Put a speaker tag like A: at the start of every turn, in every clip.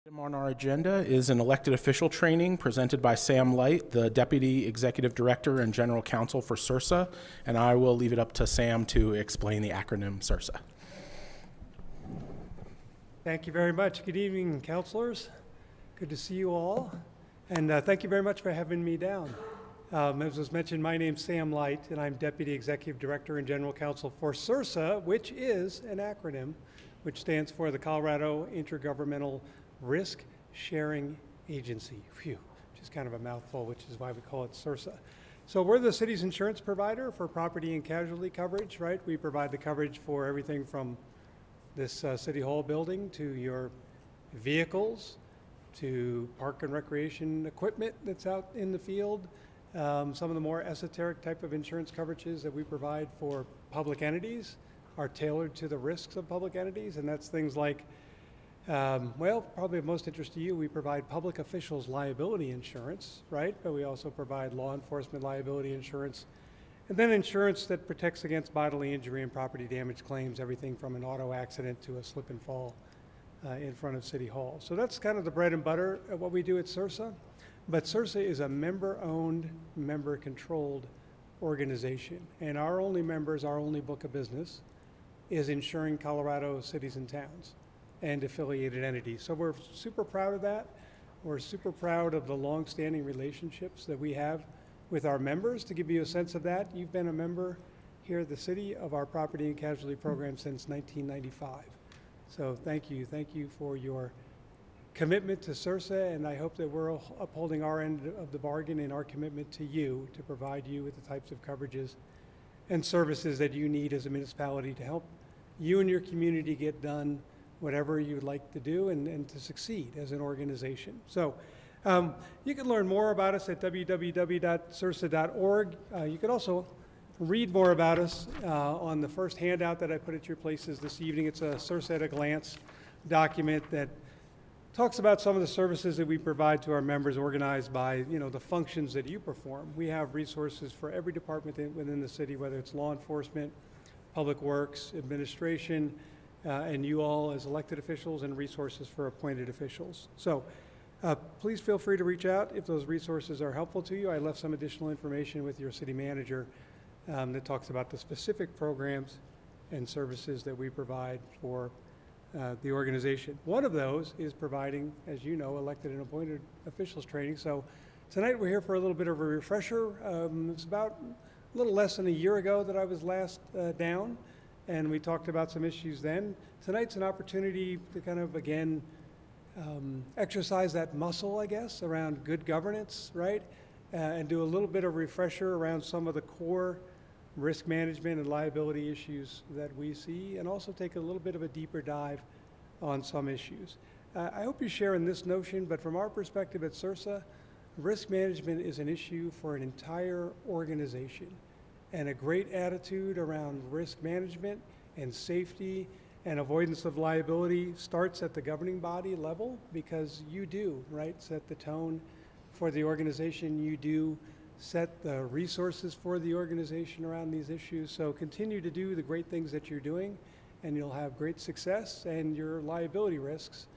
A: Item on our agenda is an elected official training presented by Sam Light, the Deputy Executive Director and General Counsel for CIRSA, and I will leave it up to Sam to explain the acronym CIRSA.
B: Thank you very much. Good evening, counselors. Good to see you all. And thank you very much for having me down. As was mentioned, my name's Sam Light, and I'm Deputy Executive Director and General Counsel for CIRSA, which is an acronym which stands for the Colorado Intergovernmental Risk Sharing Agency, which is kind of a mouthful, which is why we call it CIRSA. So we're the city's insurance provider for property and casualty coverage, right? We provide the coverage for everything from this City Hall building to your vehicles, to park and recreation equipment that's out in the field. Some of the more esoteric type of insurance coverages that we provide for public entities are tailored to the risks of public entities, and that's things like probably of most interest to you, we provide public officials liability insurance, right? But we also provide law enforcement liability insurance, and then insurance that protects against bodily injury and property damage claims, everything from an auto accident to a slip and fall in front of City Hall. So that's kind of the bread and butter of what we do at CIRSA. But CIRSA is a member-owned, member-controlled organization, and our only members, our only book of business is insuring Colorado cities and towns and affiliated entities. So we're super proud of that. We're super proud of the long-standing relationships that we have with our members. To give you a sense of that, you've been a member here at the city of our property and casualty program since 1995. So thank you for your commitment to CIRSA, and I hope that we're upholding our end of the bargain in our commitment to you to provide you with the types of coverages and services that you need as a municipality to help you and your community get done whatever you'd like to do and to succeed as an organization. So you can learn more about us at www.cirsa.org. You can also read more about us on the first handout that I put at your places this evening. It's a CIRSA at a glance document that talks about some of the services that we provide to our members, organized by the functions that you perform. We have resources for every department within the city, whether it's law enforcement, public works, administration, and you all as elected officials, and resources for appointed officials. So please feel free to reach out if those resources are helpful to you. I left some additional information with your city manager that talks about the specific programs and services that we provide for the organization. One of those is providing, as you know, elected and appointed officials training. So tonight we're here for a little bit of a refresher. It's about a little less than a year ago that I was last down, and we talked about some issues then. Tonight's an opportunity to kind of, again, exercise that muscle, I guess, around good governance, right? And do a little bit of refresher around some of the core risk management and liability issues that we see, and also take a little bit of a deeper dive on some issues. I hope you share in this notion, but from our perspective at CIRSA, risk management is an issue for an entire organization. And a great attitude around risk management and safety and avoidance of liability starts at the governing body level, because you do, right, set the tone for the organization. You do set the resources for the organization around these issues. So continue to do the great things that you're doing, and you'll have great success. And your liability risks,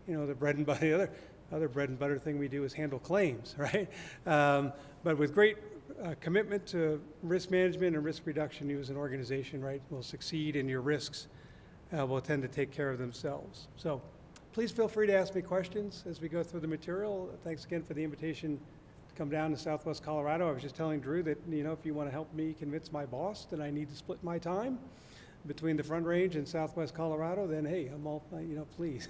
B: the bread and butter, other bread and butter thing we do is handle claims, right? But with great commitment to risk management and risk reduction, you as an organization, right, will succeed, and your risks will tend to take care of themselves. So please feel free to ask me questions as we go through the material. Thanks again for the invitation to come down to Southwest Colorado. I was just telling Drew that, if you want to help me convince my boss that I need to split my time between the Front Range and Southwest Colorado, then hey, I'm all, please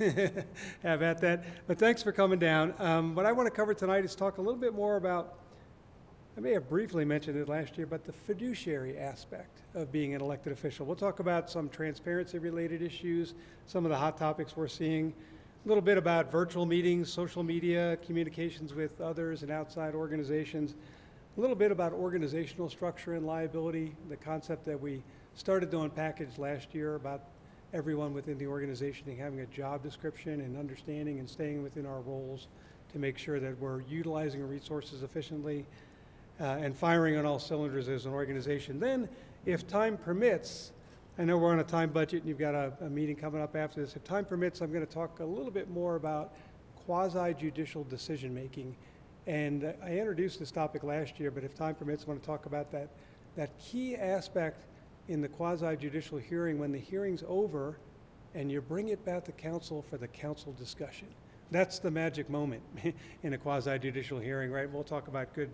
B: have at that. But thanks for coming down. What I want to cover tonight is talk a little bit more about, I may have briefly mentioned it last year, but the fiduciary aspect of being an elected official. We'll talk about some transparency-related issues, some of the hot topics we're seeing, a little bit about virtual meetings, social media, communications with others and outside organizations, a little bit about organizational structure and liability, the concept that we started to unpackage last year about everyone within the organization having a job description and understanding and staying within our roles to make sure that we're utilizing our resources efficiently, and firing on all cylinders as an organization. Then, if time permits, I know we're on a time budget and you've got a meeting coming up after this. If time permits, I'm going to talk a little bit more about quasi-judicial decision-making. And I introduced this topic last year, but if time permits, I want to talk about that key aspect in the quasi-judicial hearing when the hearing's over and you bring it back to council for the council discussion. That's the magic moment in a quasi-judicial hearing, right? We'll talk about good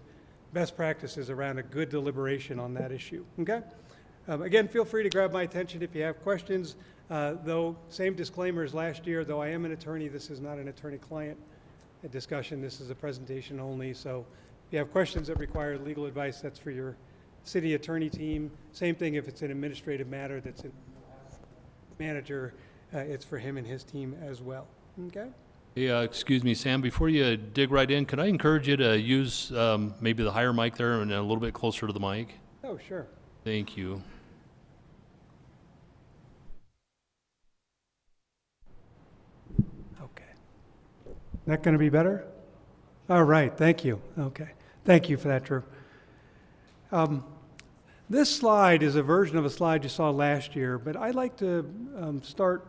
B: best practices around a good deliberation on that issue, okay? Again, feel free to grab my attention if you have questions. Though, same disclaimer as last year, though I am an attorney, this is not an attorney-client discussion. This is a presentation only. So if you have questions that require legal advice, that's for your city attorney team. Same thing if it's an administrative matter that's in manager, it's for him and his team as well, okay?
C: Hey, excuse me, Sam, before you dig right in, could I encourage you to use maybe the higher mic there and a little bit closer to the mic?
B: Oh, sure.
C: Thank you.
B: Okay. That going to be better? All right, thank you. Okay. Thank you for that, Drew. This slide is a version of a slide you saw last year, but I like to start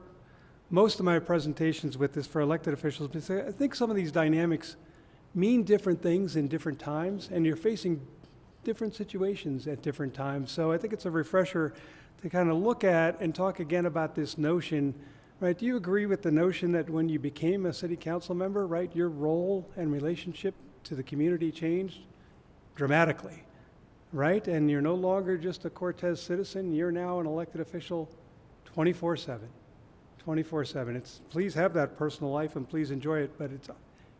B: most of my presentations with this for elected officials because I think some of these dynamics mean different things in different times, and you're facing different situations at different times. So I think it's a refresher to kind of look at and talk again about this notion, right? Do you agree with the notion that when you became a city council member, right, your role and relationship to the community changed dramatically, right? And you're no longer just a Cortez citizen, you're now an elected official 24/7. 24/7. Please have that personal life and please enjoy it, but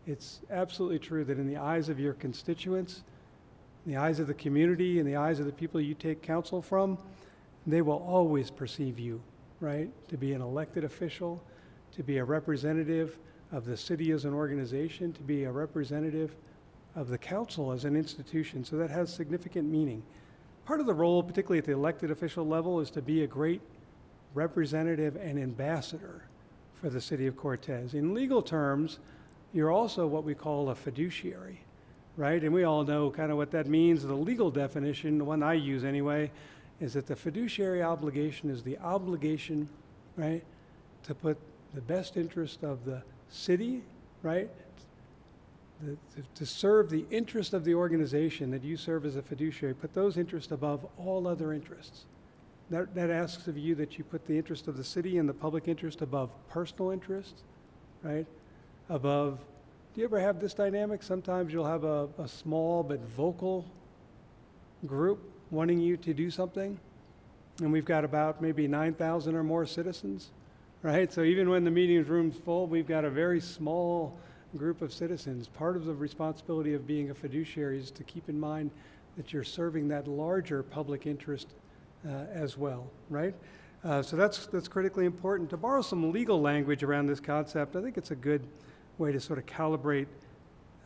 B: it's absolutely true that in the eyes of your constituents, in the eyes of the community, in the eyes of the people you take counsel from, they will always perceive you, right, to be an elected official, to be a representative of the city as an organization, to be a representative of the council as an institution. So that has significant meaning. Part of the role, particularly at the elected official level, is to be a great representative and ambassador for the city of Cortez. In legal terms, you're also what we call a fiduciary, right? And we all know kind of what that means. The legal definition, the one I use anyway, is that the fiduciary obligation is the obligation, right, to put the best interest of the city, right, to serve the interest of the organization that you serve as a fiduciary, put those interests above all other interests. That asks of you that you put the interest of the city and the public interest above personal interest, right? Above, do you ever have this dynamic? Sometimes you'll have a small but vocal group wanting you to do something, and we've got about maybe 9,000 or more citizens, right? So even when the meeting room's full, we've got a very small group of citizens. Part of the responsibility of being a fiduciary is to keep in mind that you're serving that larger public interest as well, right? So that's critically important. To borrow some legal language around this concept, I think it's a good way to sort of calibrate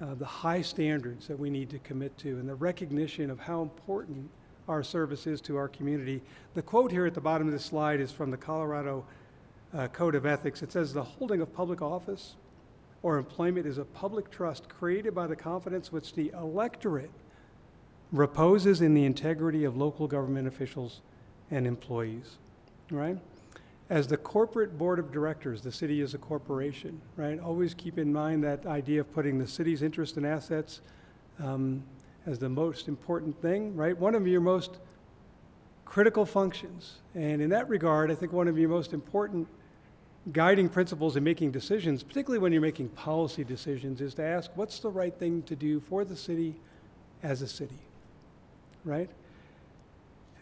B: the high standards that we need to commit to and the recognition of how important our service is to our community. The quote here at the bottom of this slide is from the Colorado Code of Ethics. It says, "The holding of public office or employment is a public trust created by the confidence which the electorate reposes in the integrity of local government officials and employees," right? As the corporate board of directors, the city is a corporation, right? Always keep in mind that idea of putting the city's interest and assets as the most important thing, right? One of your most critical functions. And in that regard, I think one of your most important guiding principles in making decisions, particularly when you're making policy decisions, is to ask what's the right thing to do for the city as a city, right?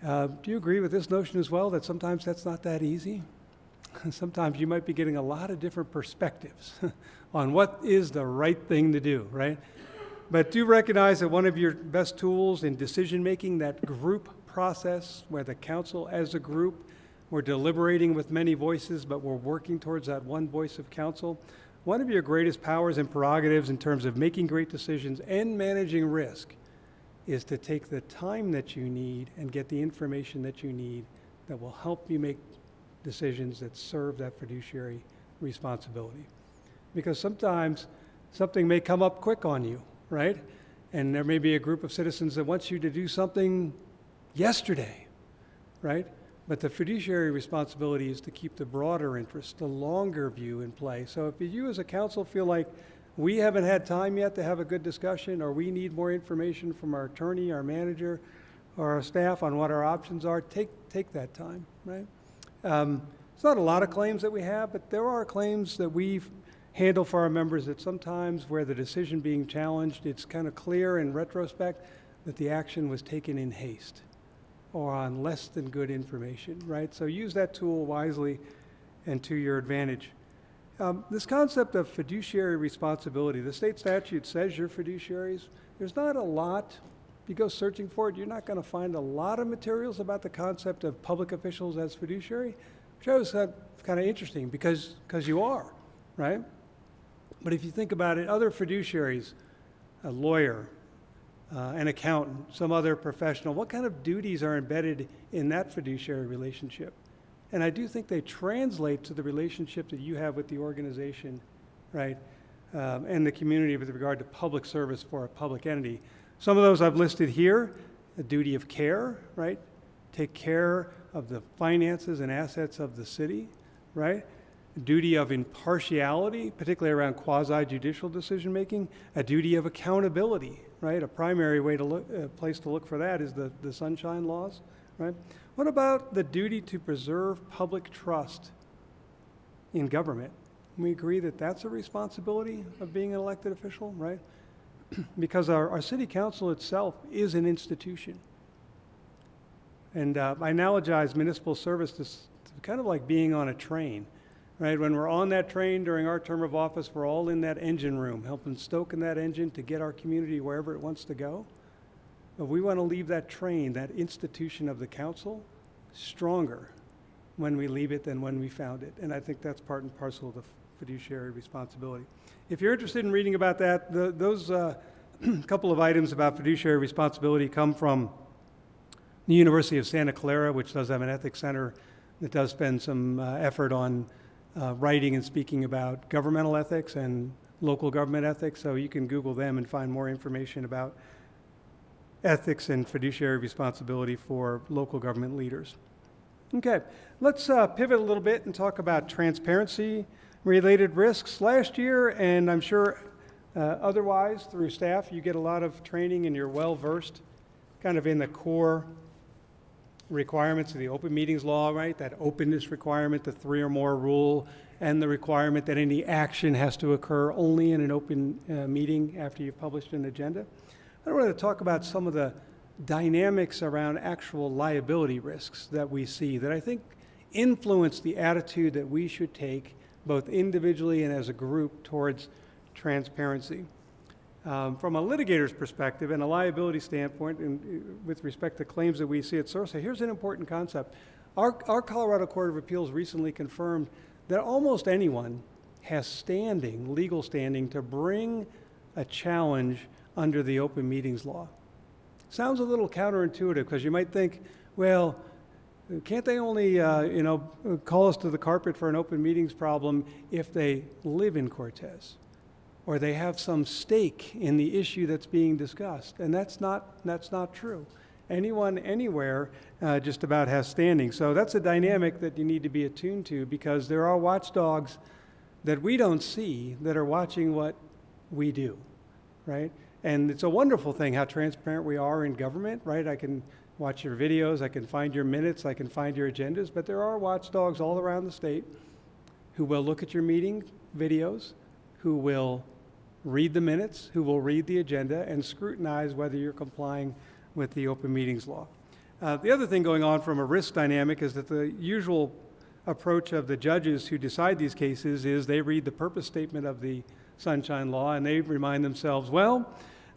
B: Do you agree with this notion as well, that sometimes that's not that easy? Sometimes you might be getting a lot of different perspectives on what is the right thing to do, right? But do recognize that one of your best tools in decision-making, that group process where the council as a group, we're deliberating with many voices, but we're working towards that one voice of council. One of your greatest powers and prerogatives in terms of making great decisions and managing risk is to take the time that you need and get the information that you need that will help you make decisions that serve that fiduciary responsibility. Because sometimes something may come up quick on you, right? And there may be a group of citizens that wants you to do something yesterday, right? But the fiduciary responsibility is to keep the broader interest, the longer view in play. So if you as a council feel like we haven't had time yet to have a good discussion, or we need more information from our attorney, our manager, or our staff on what our options are, take that time, right? It's not a lot of claims that we have, but there are claims that we handle for our members that sometimes where the decision being challenged, it's kind of clear in retrospect that the action was taken in haste or on less than good information, right? So use that tool wisely and to your advantage. This concept of fiduciary responsibility, the state statute says you're fiduciaries. There's not a lot, if you go searching for it, you're not going to find a lot of materials about the concept of public officials as fiduciary, which I was kind of interesting because you are, right? But if you think about it, other fiduciaries, a lawyer, an accountant, some other professional, what kind of duties are embedded in that fiduciary relationship? And I do think they translate to the relationship that you have with the organization, right, and the community with regard to public service for a public entity. Some of those I've listed here: a duty of care, right, take care of the finances and assets of the city, right, a duty of impartiality, particularly around quasi-judicial decision-making, a duty of accountability, right, a primary way to look, place to look for that is the sunshine laws, right? What about the duty to preserve public trust in government? We agree that that's a responsibility of being an elected official, right? Because our city council itself is an institution. And I analogize municipal service to kind of like being on a train, right? When we're on that train during our term of office, we're all in that engine room, helping stoking that engine to get our community wherever it wants to go. But we want to leave that train, that institution of the council, stronger when we leave it than when we found it. And I think that's part and parcel of the fiduciary responsibility. If you're interested in reading about that, those couple of items about fiduciary responsibility come from the University of Santa Clara, which does have an ethics center that does spend some effort on writing and speaking about governmental ethics and local government ethics. So you can Google them and find more information about ethics and fiduciary responsibility for local government leaders. Okay, let's pivot a little bit and talk about transparency-related risks. Last year, and I'm sure otherwise through staff, you get a lot of training and you're well-versed kind of in the core requirements of the open meetings law, right? That openness requirement, the 3 or more rule, and the requirement that any action has to occur only in an open meeting after you've published an agenda. I wanted to talk about some of the dynamics around actual liability risks that we see that I think influence the attitude that we should take both individually and as a group towards transparency. From a litigator's perspective and a liability standpoint, and with respect to claims that we see at CIRSA, here's an important concept. Our Colorado Court of Appeals recently confirmed that almost anyone has standing, legal standing, to bring a challenge under the open meetings law. Sounds a little counterintuitive because you might think, well, can't they only call us to the carpet for an open meetings problem if they live in Cortez or they have some stake in the issue that's being discussed? And that's not true. Anyone, anywhere, just about has standing. So that's a dynamic that you need to be attuned to because there are watchdogs that we don't see that are watching what we do, right? And it's a wonderful thing how transparent we are in government, right? I can watch your videos, I can find your minutes, I can find your agendas, but there are watchdogs all around the state who will look at your meeting videos, who will read the minutes, who will read the agenda and scrutinize whether you're complying with the open meetings law. The other thing going on from a risk dynamic is that the usual approach of the judges who decide these cases is they read the purpose statement of the Sunshine Law and they remind themselves, well,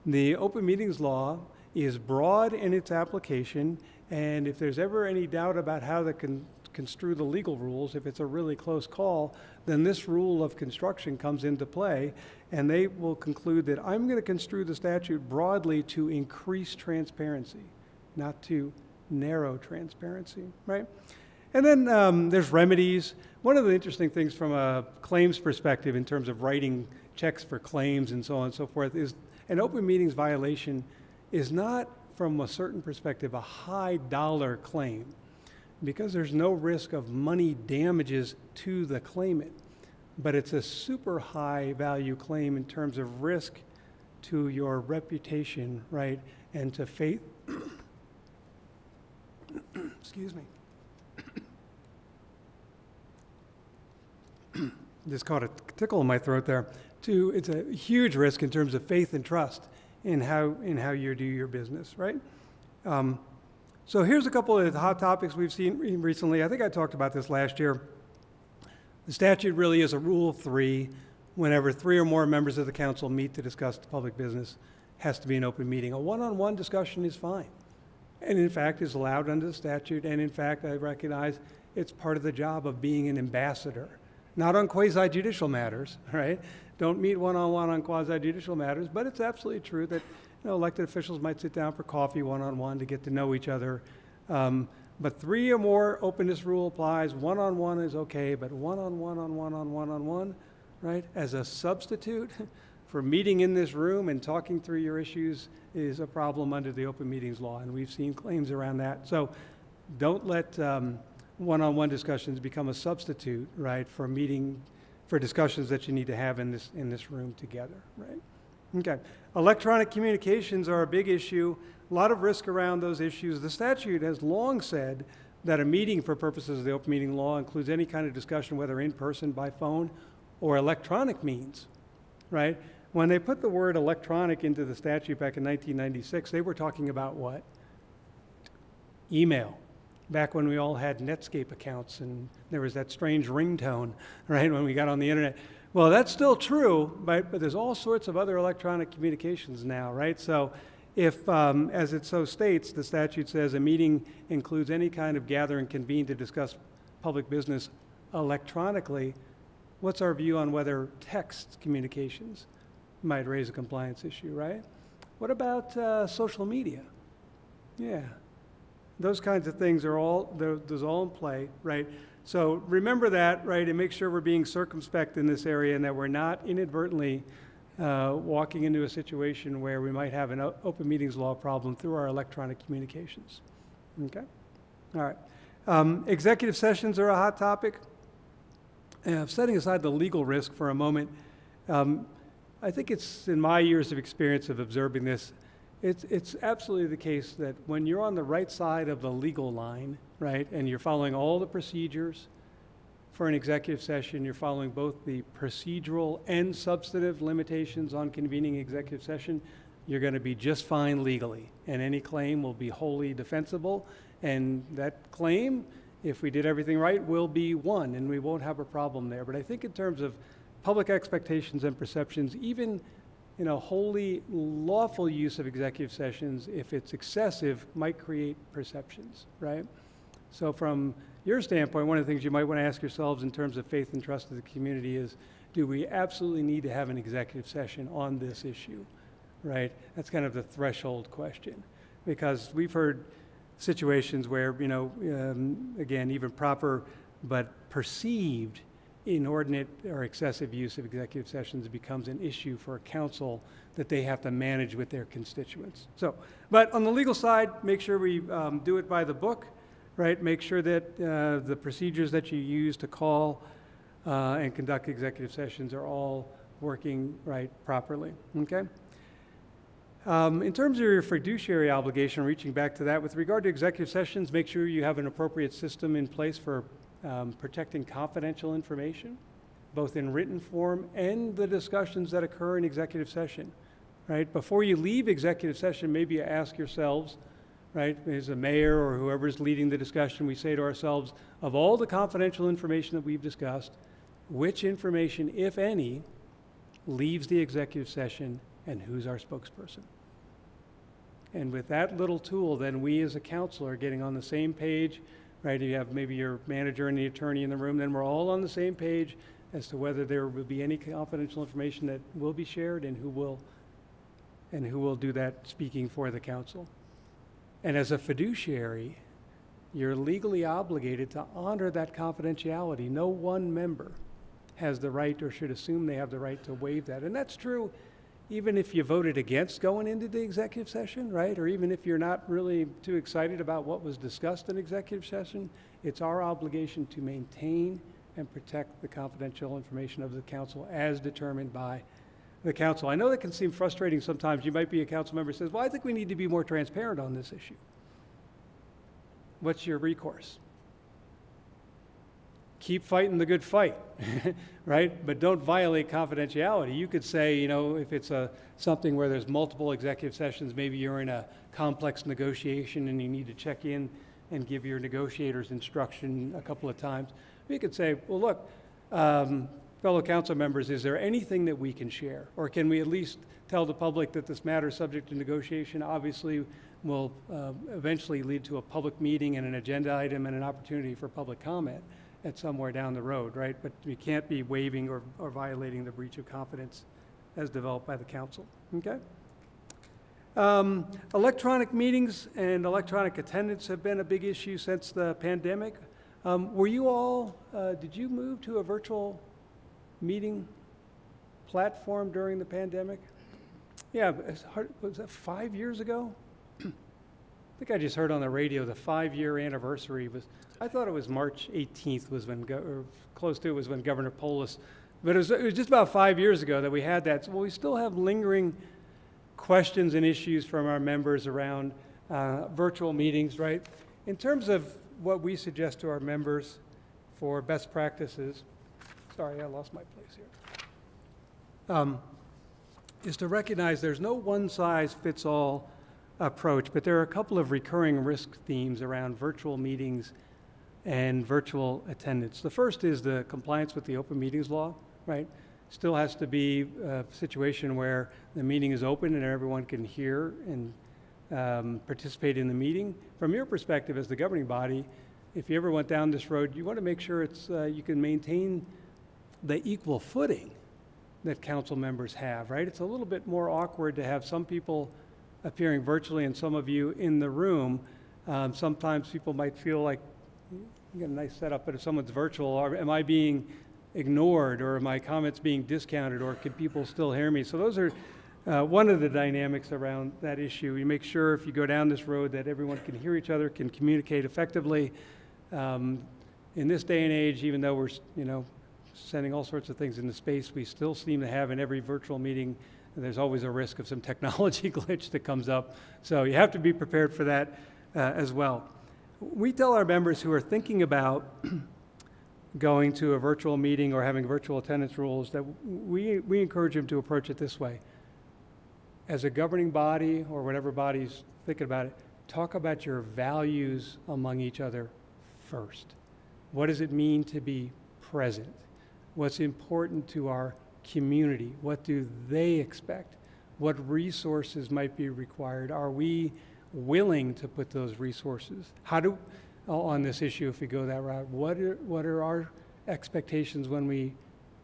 B: the open meetings law is broad in its application, and if there's ever any doubt about how to construe the legal rules, if it's a really close call, then this rule of construction comes into play, and they will conclude that I'm going to construe the statute broadly to increase transparency, not to narrow transparency, right? And then there's remedies. One of the interesting things from a claims perspective in terms of writing checks for claims and so on and so forth is an open meetings violation is not, from a certain perspective, a high dollar claim because there's no risk of money damages to the claimant. but it's a super high value claim in terms of risk to your reputation, right, and to faith. Excuse me. Just caught a tickle in my throat there. It's a huge risk in terms of faith and trust in how you do your business, right? So here's a couple of hot topics we've seen recently. I think I talked about this last year. The statute really is a rule of three. Whenever three or more members of the council meet to discuss the public business, has to be an open meeting. A one-on-one discussion is fine, and in fact is allowed under the statute. And in fact, I recognize it's part of the job of being an ambassador, not on quasi-judicial matters, right? Don't meet one-on-one on quasi-judicial matters, but it's absolutely true that elected officials might sit down for coffee one-on-one to get to know each other. But three or more openness rule applies. One-on-one is okay, but one-on-one, right, as a substitute for meeting in this room and talking through your issues is a problem under the open meetings law, and we've seen claims around that. So don't let one-on-one discussions become a substitute, right, for discussions that you need to have in this room together, right? Okay. Electronic communications are a big issue. A lot of risk around those issues. The statute has long said that a meeting for purposes of the open meeting law includes any kind of discussion, whether in person, by phone, or electronic means, right? When they put the word electronic into the statute back in 1996, they were talking about what? Email. Back when we all had Netscape accounts and there was that strange ringtone, right, when we got on the internet. Well, that's still true, but there's all sorts of other electronic communications now, right? So if, as it so states, the statute says a meeting includes any kind of gather and convene to discuss public business electronically, what's our view on whether text communications might raise a compliance issue, right? What about social media? Yeah. Those kinds of things are all in play, right? So remember that, right, and make sure we're being circumspect in this area and that we're not inadvertently walking into a situation where we might have an open meetings law problem through our electronic communications. Okay? All right. Executive sessions are a hot topic. Setting aside the legal risk for a moment, I think it's, in my years of experience of observing this, it's absolutely the case that when you're on the right side of the legal line, right, and you're following all the procedures for an executive session, you're following both the procedural and substantive limitations on convening executive session, you're going to be just fine legally, and any claim will be wholly defensible, and that claim, if we did everything right, will be won, and we won't have a problem there. But I think in terms of public expectations and perceptions, even wholly lawful use of executive sessions, if it's excessive, might create perceptions, right? So from your standpoint, one of the things you might want to ask yourselves in terms of faith and trust of the community is, do we absolutely need to have an executive session on this issue, right? That's kind of the threshold question, because we've heard situations where, again, even proper but perceived inordinate or excessive use of executive sessions becomes an issue for a council that they have to manage with their constituents. So, but on the legal side, make sure we do it by the book, right? Make sure that the procedures that you use to call and conduct executive sessions are all working right properly, okay? In terms of your fiduciary obligation, reaching back to that, with regard to executive sessions, make sure you have an appropriate system in place for protecting confidential information, both in written form and the discussions that occur in executive session, right? Before you leave executive session, maybe you ask yourselves, right, as a mayor or whoever's leading the discussion, we say to ourselves, of all the confidential information that we've discussed, which information, if any, leaves the executive session and who's our spokesperson? And with that little tool, then we as a council are getting on the same page, right? You have maybe your manager and the attorney in the room, then we're all on the same page as to whether there will be any confidential information that will be shared and who will do that speaking for the council. And as a fiduciary, you're legally obligated to honor that confidentiality. No one member has the right or should assume they have the right to waive that. And that's true even if you voted against going into the executive session, right? Or even if you're not really too excited about what was discussed in executive session, it's our obligation to maintain and protect the confidential information of the council as determined by the council. I know that can seem frustrating sometimes. You might be a council member who says, well, I think we need to be more transparent on this issue. What's your recourse? Keep fighting the good fight, right? But don't violate confidentiality. You could say, you know, if it's something where there's multiple executive sessions, maybe you're in a complex negotiation and you need to check in and give your negotiators instruction a couple of times. You could say, well, look, fellow council members, is there anything that we can share? Or can we at least tell the public that this matter is subject to negotiation? Obviously, will eventually lead to a public meeting and an agenda item and an opportunity for public comment at somewhere down the road, right? But you can't be waiving or violating the breach of confidence as developed by the council, okay? Electronic meetings and electronic attendance have been a big issue since the pandemic. Were you all, did you move to a virtual meeting platform during the pandemic? Yeah, was that 5 years ago? I think I just heard on the radio the 5-year anniversary was, I thought it was March 18th was when, or close to it was when Governor Polis, but it was just about 5 years ago that we had that. So we still have lingering questions and issues from our members around virtual meetings, right? In terms of what we suggest to our members for best practices, sorry, I lost my place here, is to recognize there's no one-size-fits-all approach, but there are a couple of recurring risk themes around virtual meetings and virtual attendance. The first is the compliance with the open meetings law, right? Still has to be a situation where the meeting is open and everyone can hear and participate in the meeting. From your perspective as the governing body, if you ever went down this road, you want to make sure it's you can maintain the equal footing that council members have, right? It's a little bit more awkward to have some people appearing virtually and some of you in the room. Sometimes people might feel like, you got a nice setup, but if someone's virtual, am I being ignored, or are my comments being discounted, or can people still hear me? So those are one of the dynamics around that issue. You make sure if you go down this road that everyone can hear each other, can communicate effectively. In this day and age, even though we're sending all sorts of things into space, we still seem to have in every virtual meeting, there's always a risk of some technology glitch that comes up. So you have to be prepared for that as well. We tell our members who are thinking about going to a virtual meeting or having virtual attendance rules that we encourage them to approach it this way. As a governing body or whatever body's thinking about it, talk about your values among each other first. What does it mean to be present? What's important to our community? What do they expect? What resources might be required? Are we willing to put those resources? On this issue, if we go that route, what are our expectations when we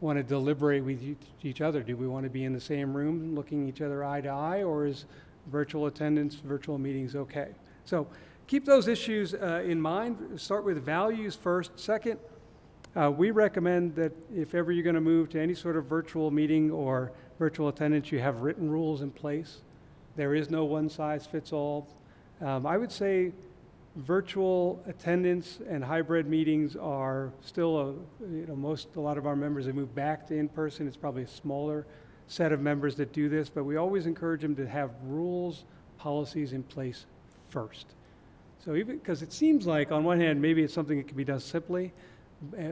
B: want to deliberate with each other? Do we want to be in the same room looking each other eye to eye, or is virtual attendance, virtual meetings okay? So keep those issues in mind. Start with values first. Second, we recommend that if ever you're going to move to any sort of virtual meeting or virtual attendance, you have written rules in place. There is no one-size-fits-all. I would say virtual attendance and hybrid meetings are still a lot of our members have moved back to in-person. It's probably a smaller set of members that do this, but we always encourage them to have rules, policies in place first. So even because it seems like on one hand, maybe it's something that can be done simply,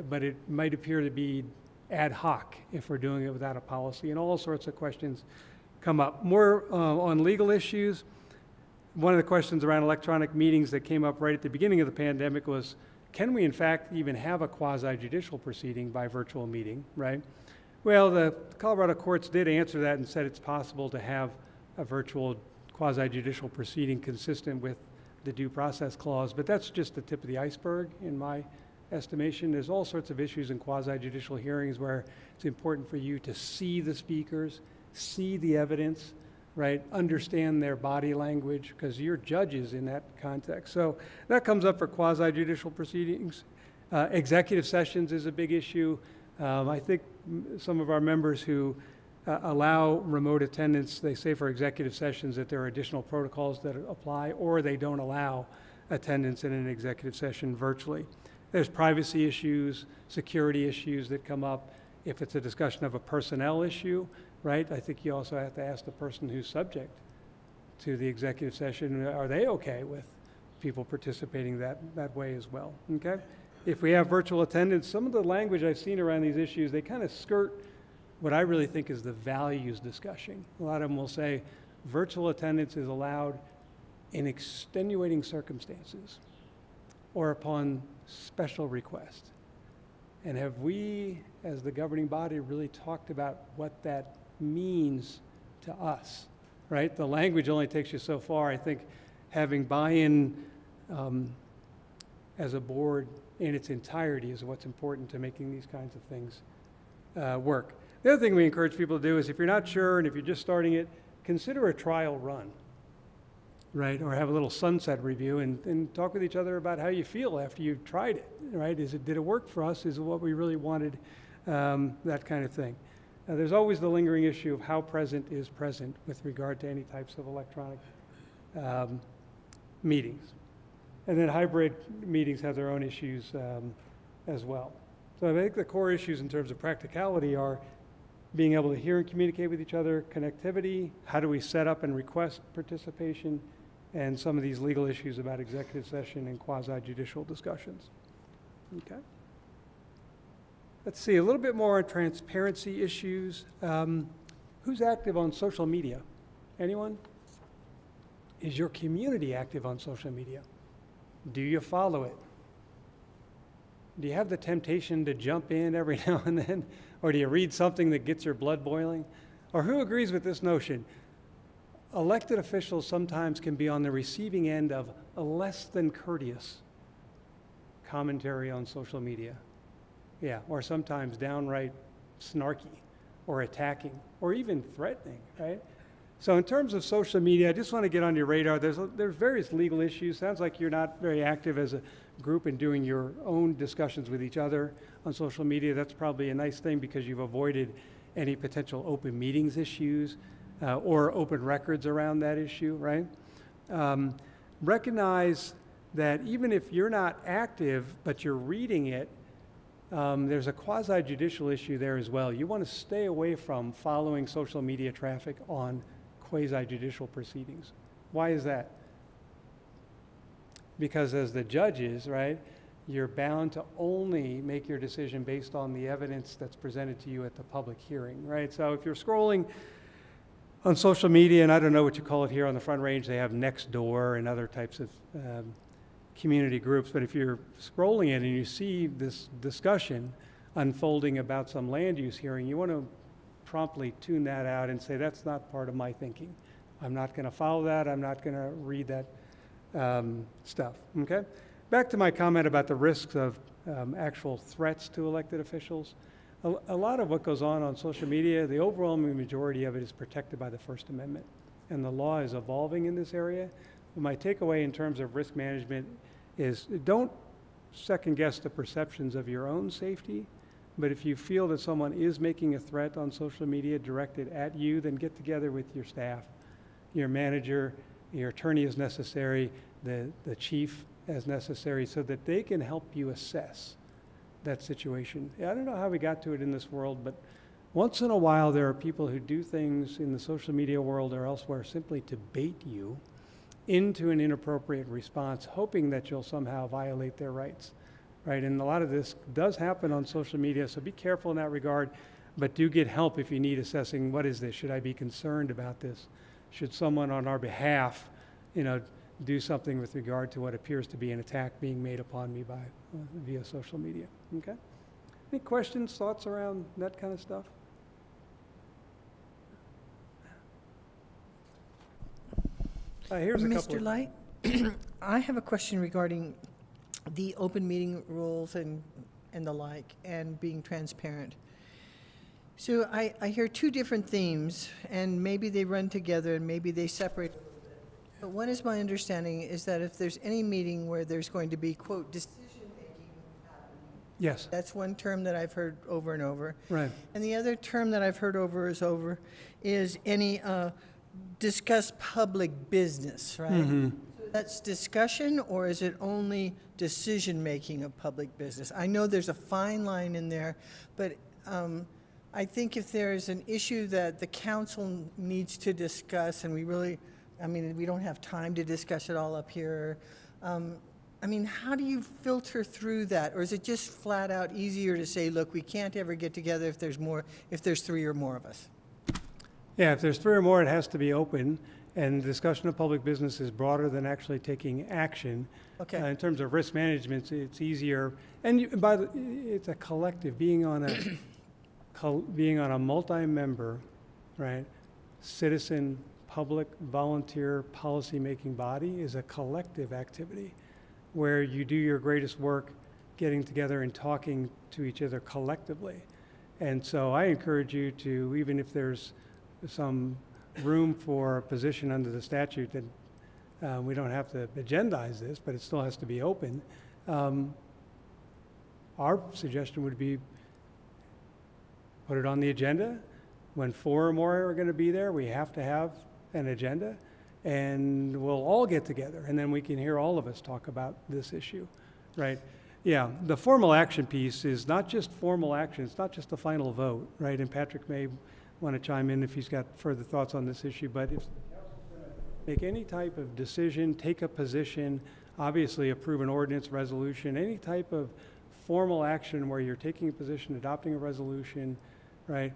B: but it might appear to be ad hoc if we're doing it without a policy, and all sorts of questions come up. More on legal issues. One of the questions around electronic meetings that came up right at the beginning of the pandemic was, can we in fact even have a quasi-judicial proceeding by virtual meeting, right? Well, the Colorado courts did answer that and said it's possible to have a virtual quasi-judicial proceeding consistent with the due process clause, but that's just the tip of the iceberg in my estimation. There's all sorts of issues in quasi-judicial hearings where it's important for you to see the speakers, see the evidence, right? Understand their body language, because you're judges in that context. So that comes up for quasi-judicial proceedings. Executive sessions is a big issue. I think some of our members who allow remote attendance, they say for executive sessions that there are additional protocols that apply, or they don't allow attendance in an executive session virtually. There's privacy issues, security issues that come up. If it's a discussion of a personnel issue, right, I think you also have to ask the person who's subject to the executive session, are they okay with people participating that way as well, okay? If we have virtual attendance, some of the language I've seen around these issues, they kind of skirt what I really think is the values discussion. A lot of them will say virtual attendance is allowed in extenuating circumstances or upon special request. And have we, as the governing body, really talked about what that means to us, right? The language only takes you so far. I think having buy-in as a board in its entirety is what's important to making these kinds of things work. The other thing we encourage people to do is if you're not sure and if you're just starting it, consider a trial run, right? Or have a little sunset review and talk with each other about how you feel after you've tried it, right? Did it work for us? Is it what we really wanted? That kind of thing. There's always the lingering issue of how present is present with regard to any types of electronic meetings. And then hybrid meetings have their own issues as well. So I think the core issues in terms of practicality are being able to hear and communicate with each other, connectivity, how do we set up and request participation, and some of these legal issues about executive session and quasi-judicial discussions. Okay. Let's see, a little bit more on transparency issues. Who's active on social media? Anyone? Is your community active on social media? Do you follow it? Do you have the temptation to jump in every now and then? Or do you read something that gets your blood boiling? Or who agrees with this notion? Elected officials sometimes can be on the receiving end of a less than courteous commentary on social media. Yeah, or sometimes downright snarky or attacking or even threatening, right? So in terms of social media, I just want to get on your radar. There's various legal issues. Sounds like you're not very active as a group in doing your own discussions with each other on social media. That's probably a nice thing because you've avoided any potential open meetings issues or open records around that issue, right? Recognize that even if you're not active, but you're reading it, there's a quasi-judicial issue there as well. You want to stay away from following social media traffic on quasi-judicial proceedings. Why is that? Because as the judges, right, you're bound to only make your decision based on the evidence that's presented to you at the public hearing, right? So if you're scrolling on social media, and I don't know what you call it here on the Front Range, they have Nextdoor and other types of community groups, but if you're scrolling it and you see this discussion unfolding about some land use hearing, you want to promptly tune that out and say, that's not part of my thinking. I'm not going to follow that. I'm not going to read that stuff, okay? Back to my comment about the risks of actual threats to elected officials. A lot of what goes on social media, the overwhelming majority of it is protected by the First Amendment, and the law is evolving in this area. My takeaway in terms of risk management is don't second guess the perceptions of your own safety, but if you feel that someone is making a threat on social media directed at you, then get together with your staff, your manager, your attorney as necessary, the chief as necessary, so that they can help you assess that situation. I don't know how we got to it in this world, but once in a while there are people who do things in the social media world or elsewhere simply to bait you into an inappropriate response, hoping that you'll somehow violate their rights, right? And a lot of this does happen on social media, so be careful in that regard, but do get help if you need assessing, what is this? Should I be concerned about this? Should someone on our behalf, do something with regard to what appears to be an attack being made upon me via social media, okay? Any questions, thoughts around that kind of stuff? Here's a couple.
D: Mr. Light, I have a question regarding the open meeting rules and the like, and being transparent. So I hear two different themes, and maybe they run together and maybe they separate. But one is my understanding is that if there's any meeting where there's going to be, quote, decision-making happening.
B: Yes.
D: That's one term that I've heard over and over.
B: Right.
D: And the other term that I've heard is any discuss public business, right?
B: Mm-hmm.
D: So That's discussion, or is it only decision-making of public business? I know there's a fine line in there, but I think if there is an issue that the council needs to discuss, and we really, I mean, we don't have time to discuss it all up here. I mean, how do you filter through that? Or is it just flat out easier to say, look, we can't ever get together if there's 3 or more of us?
B: Yeah, if there's 3 or more, it has to be open, and discussion of public business is broader than actually taking action.
D: Okay.
B: In terms of risk management, it's easier, and it's a collective. Being on a multi-member, right, citizen, public, volunteer, policy-making body is a collective activity where you do your greatest work getting together and talking to each other collectively. And so I encourage you to, even if there's some room for a position under the statute that we don't have to agendize this, but it still has to be open, our suggestion would be put it on the agenda. When 4 or more are going to be there, we have to have an agenda, and we'll all get together, and then we can hear all of us talk about this issue, right? Yeah, the formal action piece is not just formal action. It's not just the final vote, right? And Patrick may want to chime in if he's got further thoughts on this issue, but if the council's going to make any type of decision, take a position, obviously approve an ordinance, resolution, any type of formal action where you're taking a position, adopting a resolution, right,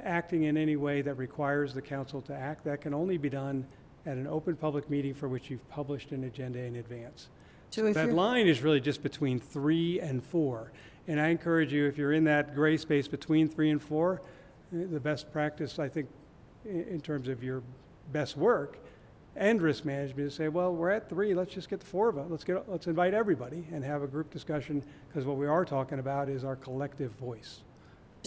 B: acting in any way that requires the council to act, that can only be done at an open public meeting for which you've published an agenda in advance.
D: So if
B: That
D: you're,
B: line is really just between 3 and 4. And I encourage you, if you're in that gray space between 3 and 4, the best practice, I think, in terms of your best work and risk management is say, well, we're at 3, let's just get the 4 of us. Let's invite everybody and have a group discussion, because what we are talking about is our collective voice.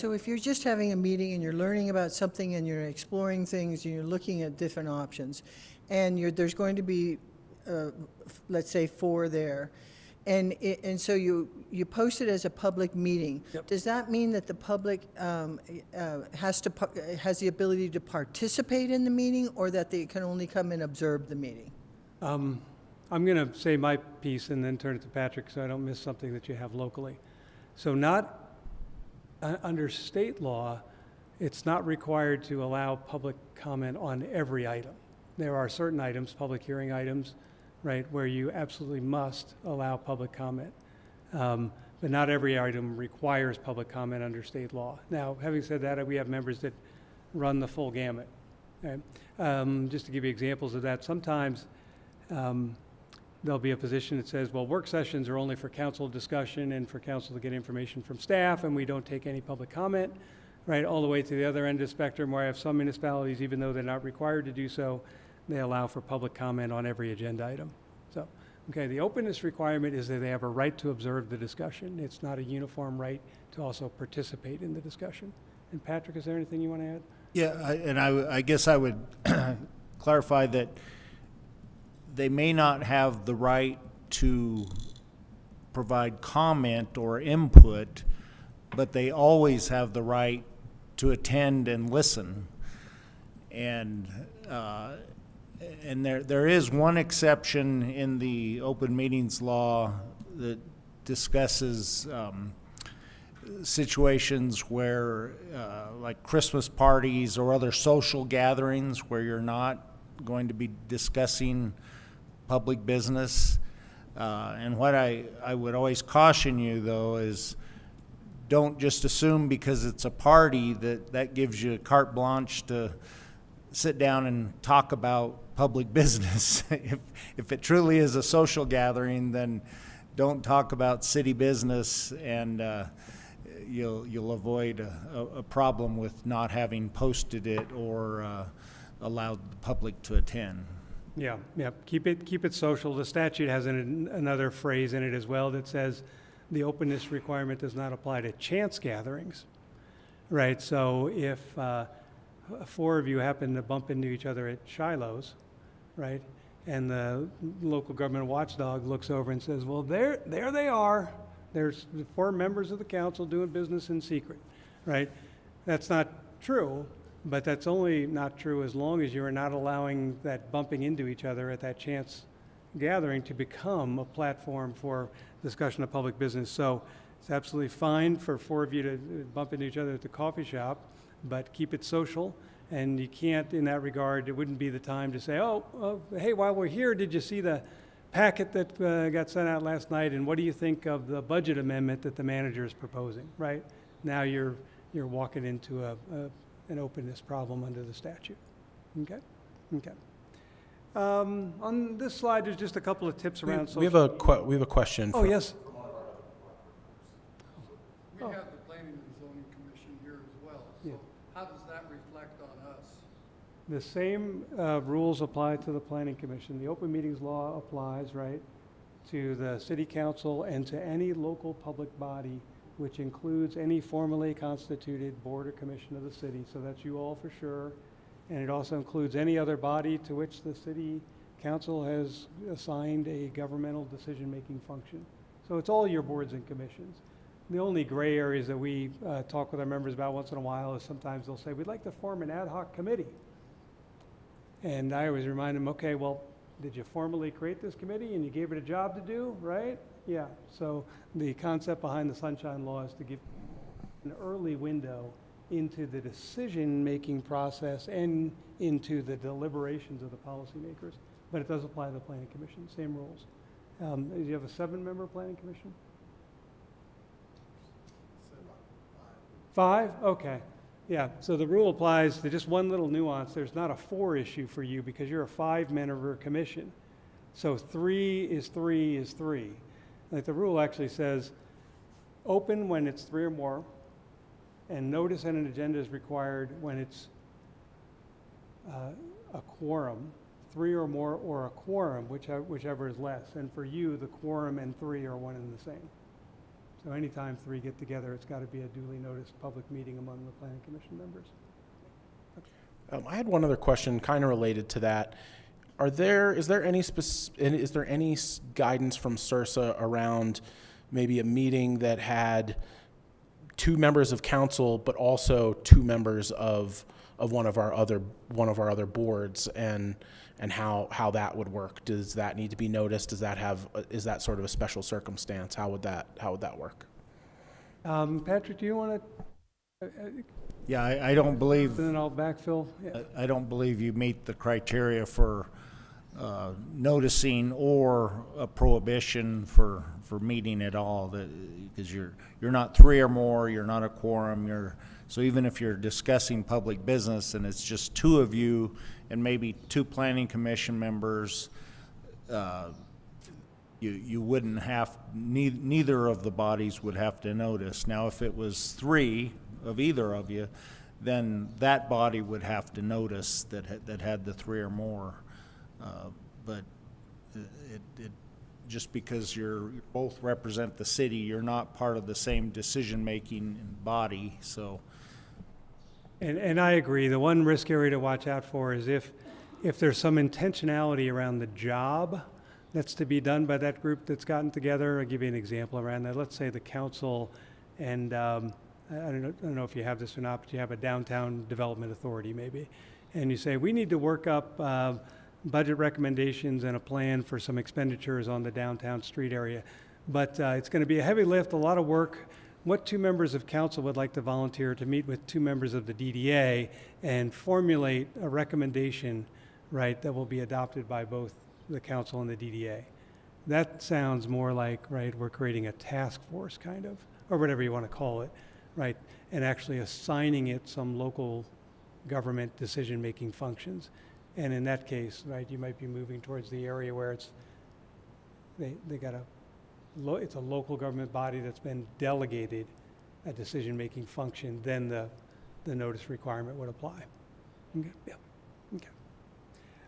D: so if you're just having a meeting and you're learning about something and you're exploring things and you're looking at different options, and there's going to be, let's say, 4 there, and so you post it as a public meeting.
B: Yep.
D: Does that mean that the public has the ability to participate in the meeting, or that they can only come and observe the meeting?
B: I'm going to say my piece and then turn it to Patrick so I don't miss something that you have locally. So under state law, it's not required to allow public comment on every item. There are certain items, public hearing items, right, where you absolutely must allow public comment. But not every item requires public comment under state law. Now, having said that, we have members that run the full gamut. Okay? Just to give you examples of that, sometimes there'll be a position that says, well, work sessions are only for council discussion and for council to get information from staff, and we don't take any public comment, right, all the way to the other end of the spectrum, where I have some municipalities, even though they're not required to do so, they allow for public comment on every agenda item. So, okay, the openness requirement is that they have a right to observe the discussion. It's not a uniform right to also participate in the discussion. And Patrick, is there anything you want to add?
E: Yeah, I guess I would clarify that they may not have the right to provide comment or input, but they always have the right to attend and listen. And there is one exception in the open meetings law that discusses situations where, like Christmas parties or other social gatherings where you're not going to be discussing public business. And what I would always caution you, though, is don't just assume because it's a party that gives you carte blanche to sit down and talk about public business. If it truly is a social gathering, then don't talk about city business, and you'll avoid a problem with not having posted it or allowed the public to attend.
B: Yeah. Keep it social. The statute has another phrase in it as well that says the openness requirement does not apply to chance gatherings, right? So if 4 of you happen to bump into each other at Shiloh's, right, and the local government watchdog looks over and says, well, there they are. There's 4 members of the council doing business in secret, right? That's not true. But that's only not true as long as you are not allowing that bumping into each other at that chance gathering to become a platform for discussion of public business. So it's absolutely fine for four of you to bump into each other at the coffee shop, but keep it social. And you can't, in that regard, it wouldn't be the time to say, hey, while we're here, did you see the packet that got sent out last night? And what do you think of the budget amendment that the manager is proposing, right? Now you're walking into an openness problem under the statute. Okay? Okay. On this slide, there's just a couple of tips around social.
A: We have a question.
B: Oh, yes.
F: We have the Planning and Zoning Commission here as well,
B: Yeah.
F: so how does that reflect on us?
B: The same rules apply to the Planning Commission. The Open Meetings Law applies, right, to the City Council and to any local public body, which includes any formally constituted board or commission of the city. So that's you all for sure. And it also includes any other body to which the City Council has assigned a governmental decision-making function. So it's all your boards and commissions. The only gray areas that we talk with our members about once in a while is sometimes they'll say, we'd like to form an ad hoc committee. And I always remind them, okay, well, did you formally create this committee and you gave it a job to do, right? Yeah, so the concept behind the Sunshine Law is to give an early window into the decision-making process and into the deliberations of the policymakers. But it does apply to the Planning Commission, same rules. Do you have a 7-member Planning Commission? 5? Okay. Yeah, so the rule applies to just one little nuance. There's not a 4 issue for you because you're a 5-member commission. So 3 is 3 is 3. Like the rule actually says, open when it's 3 or more, and notice and an agenda is required when it's a quorum, 3 or more, or a quorum, whichever is less. And for you, the quorum and 3 are one and the same. So anytime 3 get together, it's got to be a duly noticed public meeting among the Planning Commission members.
A: I had one other question kind of related to that. Is there any guidance from CIRSA around maybe a meeting that had 2 members of council, but also 2 members of one of our other boards, and how that would work? Does that need to be noticed? Is that sort of a special circumstance? How would that work?
B: Patrick, do you want to?
E: Yeah, I don't believe,
B: And then I'll backfill. Yeah.
E: I don't believe you meet the criteria for noticing or a prohibition for meeting at all, because you're not 3 or more, you're not a quorum, so even if you're discussing public business and it's just 2 of you and maybe 2 planning commission members, you wouldn't have, neither of the bodies would have to notice. Now, if it was 3 of either of you, then that body would have to notice that had the 3 or more. But it just because you both represent the city, you're not part of the same decision-making body, so.
B: And I agree. The one risk area to watch out for is if there's some intentionality around the job that's to be done by that group that's gotten together. I'll give you an example around that. Let's say the council and I don't know if you have this or not, but you have a downtown development authority maybe, and you say we need to work up budget recommendations and a plan for some expenditures on the downtown street area, but it's going to be a heavy lift, a lot of work. What 2 members of council would like to volunteer to meet with 2 members of the DDA and formulate a recommendation, right, that will be adopted by both the council and the DDA? That sounds more like, right, we're creating a task force kind of, or whatever you want to call it, right, and actually assigning it some local government decision-making functions. And in that case, right, you might be moving towards the area where it's a local government body that's been delegated a decision-making function, then the notice requirement would apply. Okay. Yeah. Okay.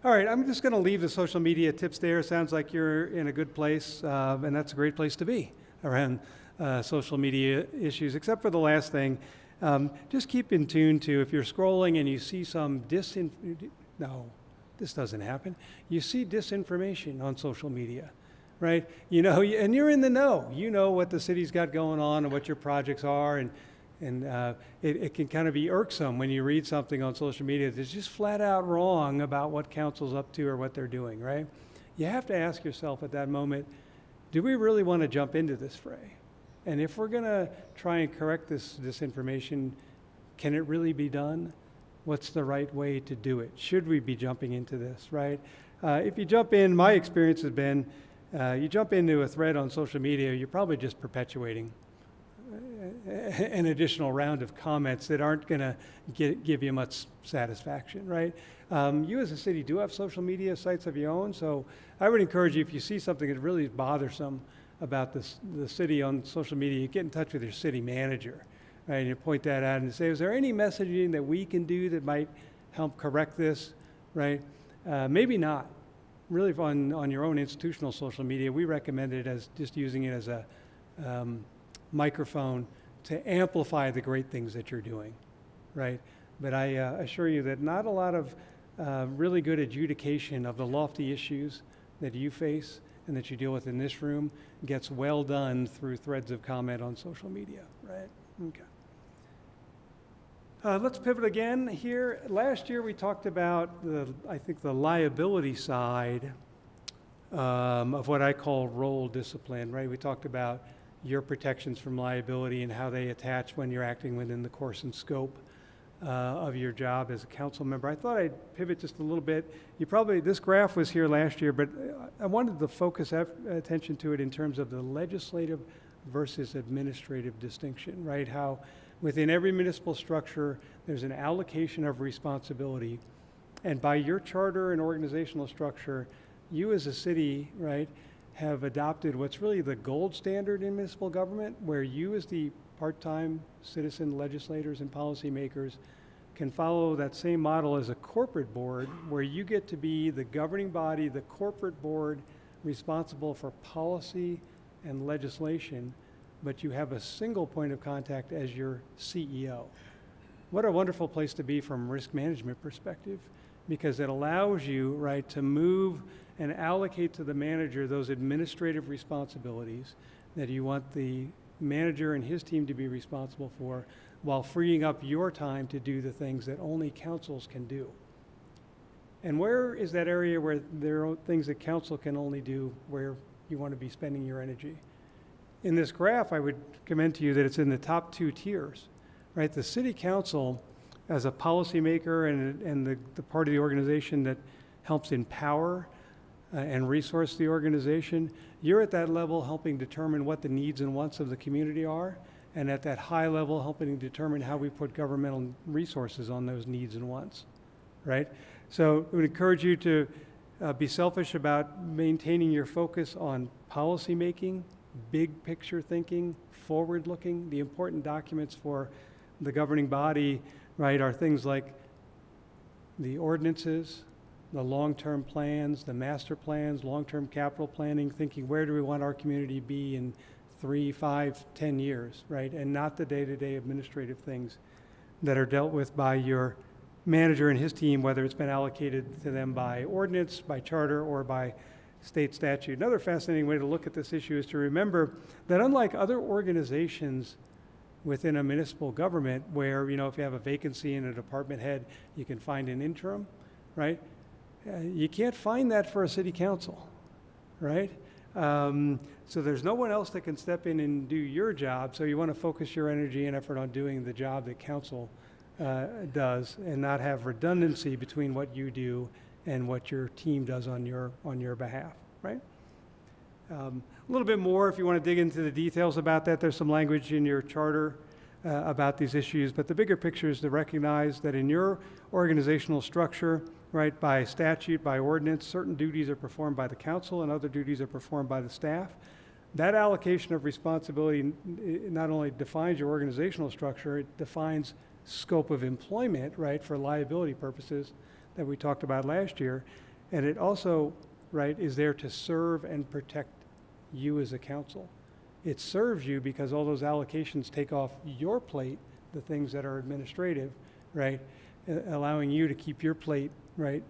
B: All right, I'm just going to leave the social media tips there. Sounds like you're in a good place, and that's a great place to be around social media issues, except for the last thing. Just keep in tune to, if you're scrolling and you see some no, this doesn't happen. You see disinformation on social media, right? You know, and you're in the know. You know what the city's got going on and what your projects are, and it can kind of be irksome when you read something on social media that's just flat out wrong about what council's up to or what they're doing, right? you have to ask yourself at that moment, do we really want to jump into this fray? And if we're going to try and correct this information, can it really be done? What's the right way to do it? Should we be jumping into this, right? If you jump in, my experience has been, you jump into a thread on social media, you're probably just perpetuating an additional round of comments that aren't going to give you much satisfaction, right? You as a city do have social media sites of your own, so I would encourage you, if you see something that really is bothersome about the city on social media, you get in touch with your city manager, right? And you point that out and say, is there any messaging that we can do that might help correct this, right? Maybe not. Really, on your own institutional social media, we recommend it as just using it as a microphone to amplify the great things that you're doing, right? But I assure you that not a lot of really good adjudication of the lofty issues that you face and that you deal with in this room gets well done through threads of comment on social media, right? Okay. Let's pivot again here. Last year we talked about I think the liability side of what I call role discipline, right? We talked about your protections from liability and how they attach when you're acting within the course and scope of your job as a council member. I thought I'd pivot just a little bit. This graph was here last year, but I wanted to focus attention to it in terms of the legislative versus administrative distinction, right? How within every municipal structure, there's an allocation of responsibility. And by your charter and organizational structure, you as a city, right, have adopted what's really the gold standard in municipal government, where you as the part-time citizen legislators and policymakers can follow that same model as a corporate board, where you get to be the governing body, the corporate board responsible for policy and legislation, but you have a single point of contact as your CEO. What a wonderful place to be from a risk management perspective, because it allows you, right, to move and allocate to the manager those administrative responsibilities that you want the manager and his team to be responsible for, while freeing up your time to do the things that only councils can do. And where is that area where there are things that council can only do, where you want to be spending your energy? In this graph, I would commend to you that it's in the top two tiers, right? The city council, as a policymaker and the part of the organization that helps empower and resource the organization, you're at that level helping determine what the needs and wants of the community are, and at that high level helping determine how we put governmental resources on those needs and wants, right? So I would encourage you to be selfish about maintaining your focus on policy making, big picture thinking, forward looking. The important documents for the governing body, right, are things like the ordinances, the long-term plans, the master plans, long-term capital planning, thinking where do we want our community to be in 3, 5, 10 years, right? And not the day-to-day administrative things that are dealt with by your manager and his team, whether it's been allocated to them by ordinance, by charter, or by state statute. Another fascinating way to look at this issue is to remember that unlike other organizations within a municipal government where, you know, if you have a vacancy in a department head, you can find an interim, right? You can't find that for a city council, right? So there's no one else that can step in and do your job, so you want to focus your energy and effort on doing the job that council does and not have redundancy between what you do and what your team does on your behalf, right? A little bit more, if you want to dig into the details about that, there's some language in your charter about these issues, but the bigger picture is to recognize that in your organizational structure, right, by statute, by ordinance, certain duties are performed by the council and other duties are performed by the staff. That allocation of responsibility not only defines your organizational structure, it defines scope of employment, right, for liability purposes that we talked about last year, and it also, right, is there to serve and protect you as a council. It serves you because all those allocations take off your plate, the things that are administrative, right, allowing you to keep your plate, right,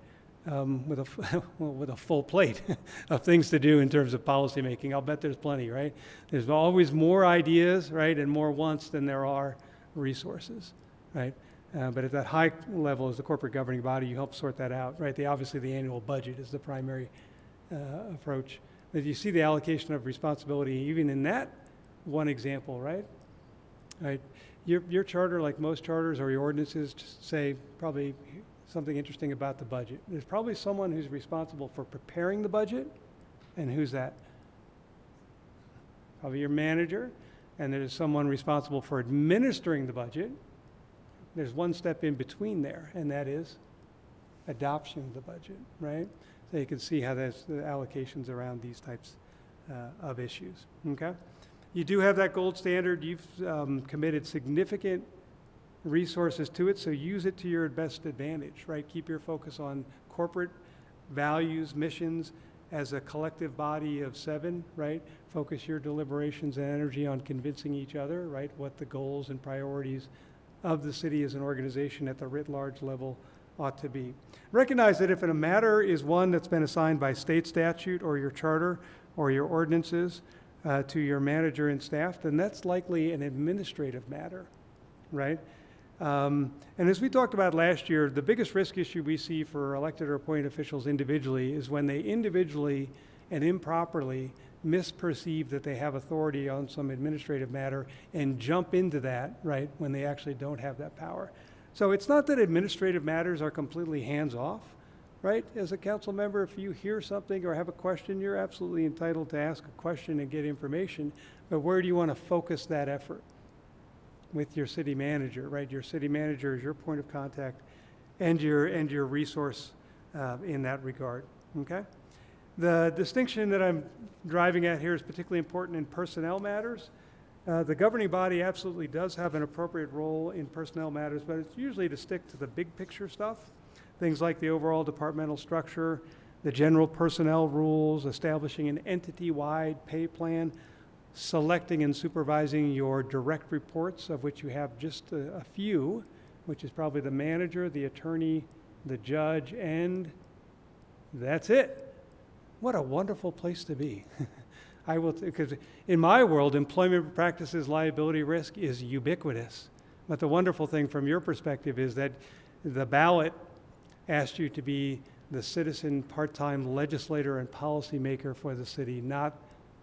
B: with a full plate of things to do in terms of policy making. I'll bet there's plenty, right? There's always more ideas, right, and more wants than there are resources, right? But at that high level as the corporate governing body, you help sort that out, right? Obviously the annual budget is the primary approach. But you see the allocation of responsibility even in that one example, right? Right. Your charter, like most charters or your ordinances, just say probably something interesting about the budget. There's probably someone who's responsible for preparing the budget, and who's that? Probably your manager, and there's someone responsible for administering the budget. There's one step in between there, and that is adoption of the budget, right? So you can see how there's the allocations around these types of issues, okay? You do have that gold standard. You've committed significant resources to it, so use it to your best advantage, right? Keep your focus on corporate values, missions as a collective body of 7, right? Focus your deliberations and energy on convincing each other, right, what the goals and priorities of the city as an organization at the writ large level ought to be. Recognize that if a matter is one that's been assigned by state statute or your charter or your ordinances to your manager and staff, then that's likely an administrative matter, right? And as we talked about last year, the biggest risk issue we see for elected or appointed officials individually is when they individually and improperly misperceive that they have authority on some administrative matter and jump into that, right, when they actually don't have that power. So it's not that administrative matters are completely hands-off, right? As a council member, if you hear something or have a question, you're absolutely entitled to ask a question and get information, but where do you want to focus that effort? With your city manager, right? Your city manager is your point of contact and your resource in that regard, okay? The distinction that I'm driving at here is particularly important in personnel matters. The governing body absolutely does have an appropriate role in personnel matters, but it's usually to stick to the big picture stuff, things like the overall departmental structure, the general personnel rules, establishing an entity-wide pay plan, selecting and supervising your direct reports, of which you have just a few, which is probably the manager, the attorney, the judge, and that's it. What a wonderful place to be. I will, because in my world, employment practices liability risk is ubiquitous. But the wonderful thing from your perspective is that the ballot asked you to be the citizen part-time legislator and policymaker for the city, not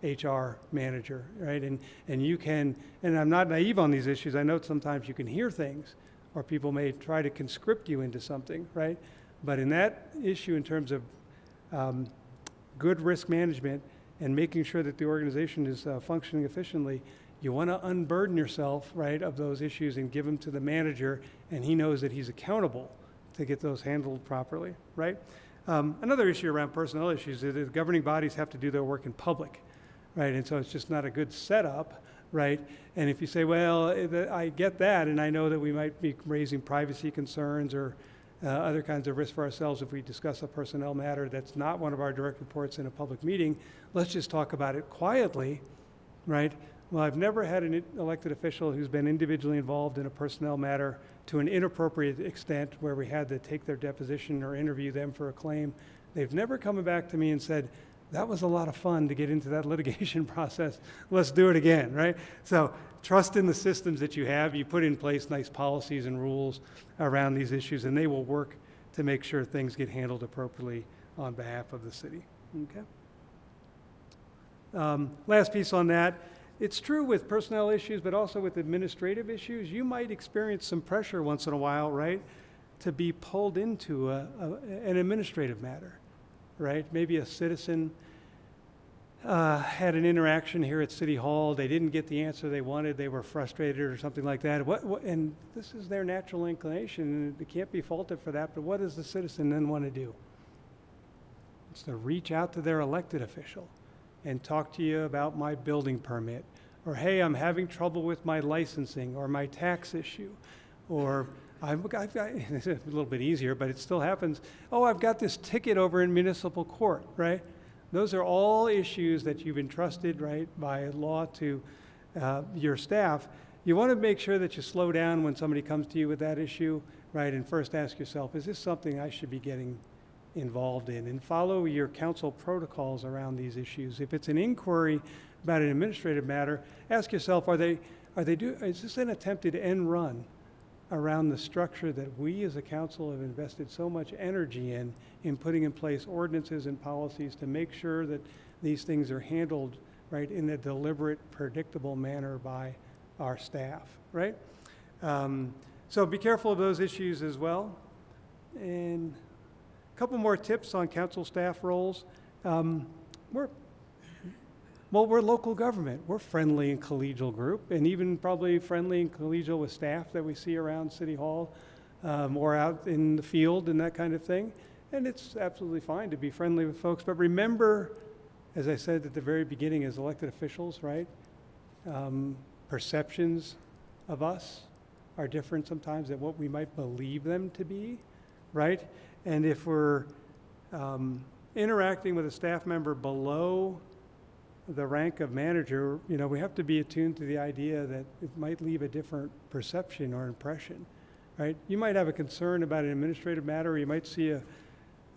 B: HR manager, right? And you can, and I'm not naive on these issues. I know sometimes you can hear things or people may try to conscript you into something, right? But in that issue, in terms of good risk management and making sure that the organization is functioning efficiently, you want to unburden yourself, right, of those issues and give them to the manager, and he knows that he's accountable to get those handled properly, right? Another issue around personnel issues is that governing bodies have to do their work in public, right? And so it's just not a good setup, right? And if you say, well, I get that, and I know that we might be raising privacy concerns or other kinds of risks for ourselves if we discuss a personnel matter that's not one of our direct reports in a public meeting, let's just talk about it quietly, right? Well, I've never had an elected official who's been individually involved in a personnel matter to an inappropriate extent where we had to take their deposition or interview them for a claim. They've never come back to me and said, that was a lot of fun to get into that litigation process. Let's do it again, right? So trust in the systems that you have. You put in place nice policies and rules around these issues, and they will work to make sure things get handled appropriately on behalf of the city, okay? Last piece on that. It's true with personnel issues, but also with administrative issues. You might experience some pressure once in a while, right, to be pulled into an administrative matter, right? Maybe a citizen had an interaction here at City Hall. They didn't get the answer they wanted. They were frustrated or something like that. And this is their natural inclination, and they can't be faulted for that, but what does the citizen then want to do? It's to reach out to their elected official and talk to you about my building permit, or hey, I'm having trouble with my licensing or my tax issue, or I've got, it's a little bit easier, but it still happens. Oh, I've got this ticket over in municipal court, right? Those are all issues that you've entrusted, right, by law to your staff. You want to make sure that you slow down when somebody comes to you with that issue, right, and first ask yourself, is this something I should be getting involved in? And follow your council protocols around these issues. If it's an inquiry about an administrative matter, ask yourself, is this an attempted end run around the structure that we as a council have invested so much energy in putting in place ordinances and policies to make sure that these things are handled, right, in a deliberate, predictable manner by our staff, right? So be careful of those issues as well. And a couple more tips on council staff roles. We're local government. We're friendly and collegial group, and even probably friendly and collegial with staff that we see around City Hall or out in the field and that kind of thing. And it's absolutely fine to be friendly with folks. But remember, as I said at the very beginning, as elected officials, right, perceptions of us are different sometimes than what we might believe them to be, right? And if we're interacting with a staff member below the rank of manager, you know, we have to be attuned to the idea that it might leave a different perception or impression, right? You might have a concern about an administrative matter, or you might see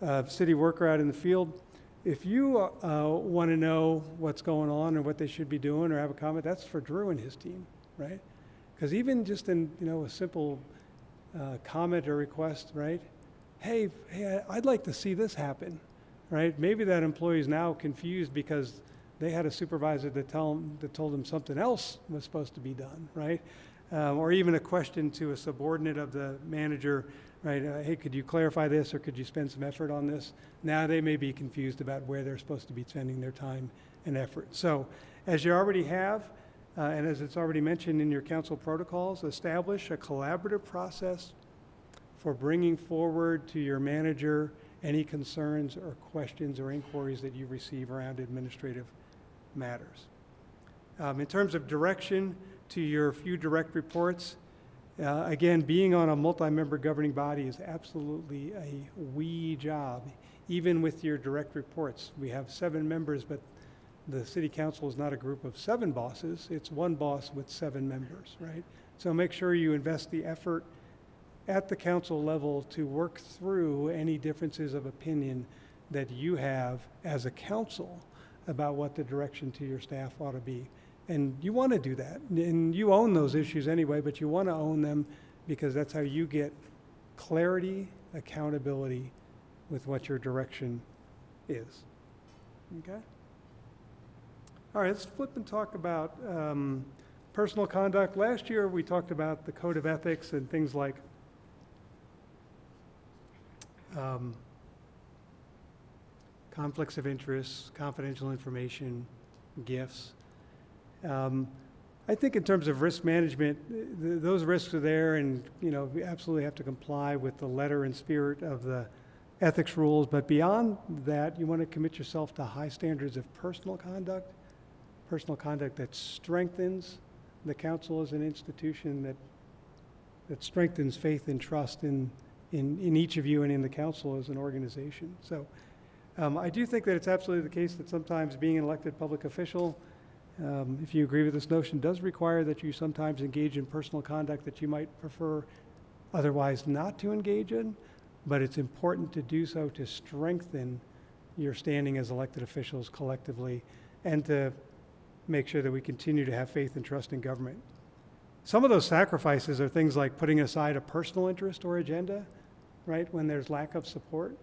B: a city worker out in the field. If you want to know what's going on or what they should be doing or have a comment, that's for Drew and his team, right? Because even just in, you know, a simple comment or request, right? Hey, I'd like to see this happen, right? Maybe that employee is now confused because they had a supervisor that told them something else was supposed to be done, right? Or even a question to a subordinate of the manager, right? Hey, could you clarify this, or could you spend some effort on this? Now they may be confused about where they're supposed to be spending their time and effort. So as you already have, and as it's already mentioned in your council protocols, establish a collaborative process for bringing forward to your manager any concerns or questions or inquiries that you receive around administrative matters. In terms of direction to your few direct reports, again, being on a multi-member governing body is absolutely a we job, even with your direct reports. We have 7 members, but the city council is not a group of 7 bosses. It's one boss with 7 members, right? So make sure you invest the effort at the council level to work through any differences of opinion that you have as a council about what the direction to your staff ought to be. And you want to do that. And you own those issues anyway, but you want to own them because that's how you get clarity, accountability with what your direction is. Okay? All right, let's flip and talk about personal conduct. Last year we talked about the code of ethics and things like conflicts of interest, confidential information, gifts. I think in terms of risk management, those risks are there, and you know, we absolutely have to comply with the letter and spirit of the ethics rules. But beyond that, you want to commit yourself to high standards of personal conduct that strengthens the council as an institution, that strengthens faith and trust in each of you and in the council as an organization. So I do think that it's absolutely the case that sometimes being an elected public official, if you agree with this notion, does require that you sometimes engage in personal conduct that you might prefer otherwise not to engage in, but it's important to do so to strengthen your standing as elected officials collectively and to make sure that we continue to have faith and trust in government. Some of those sacrifices are things like putting aside a personal interest or agenda, right, when there's lack of support,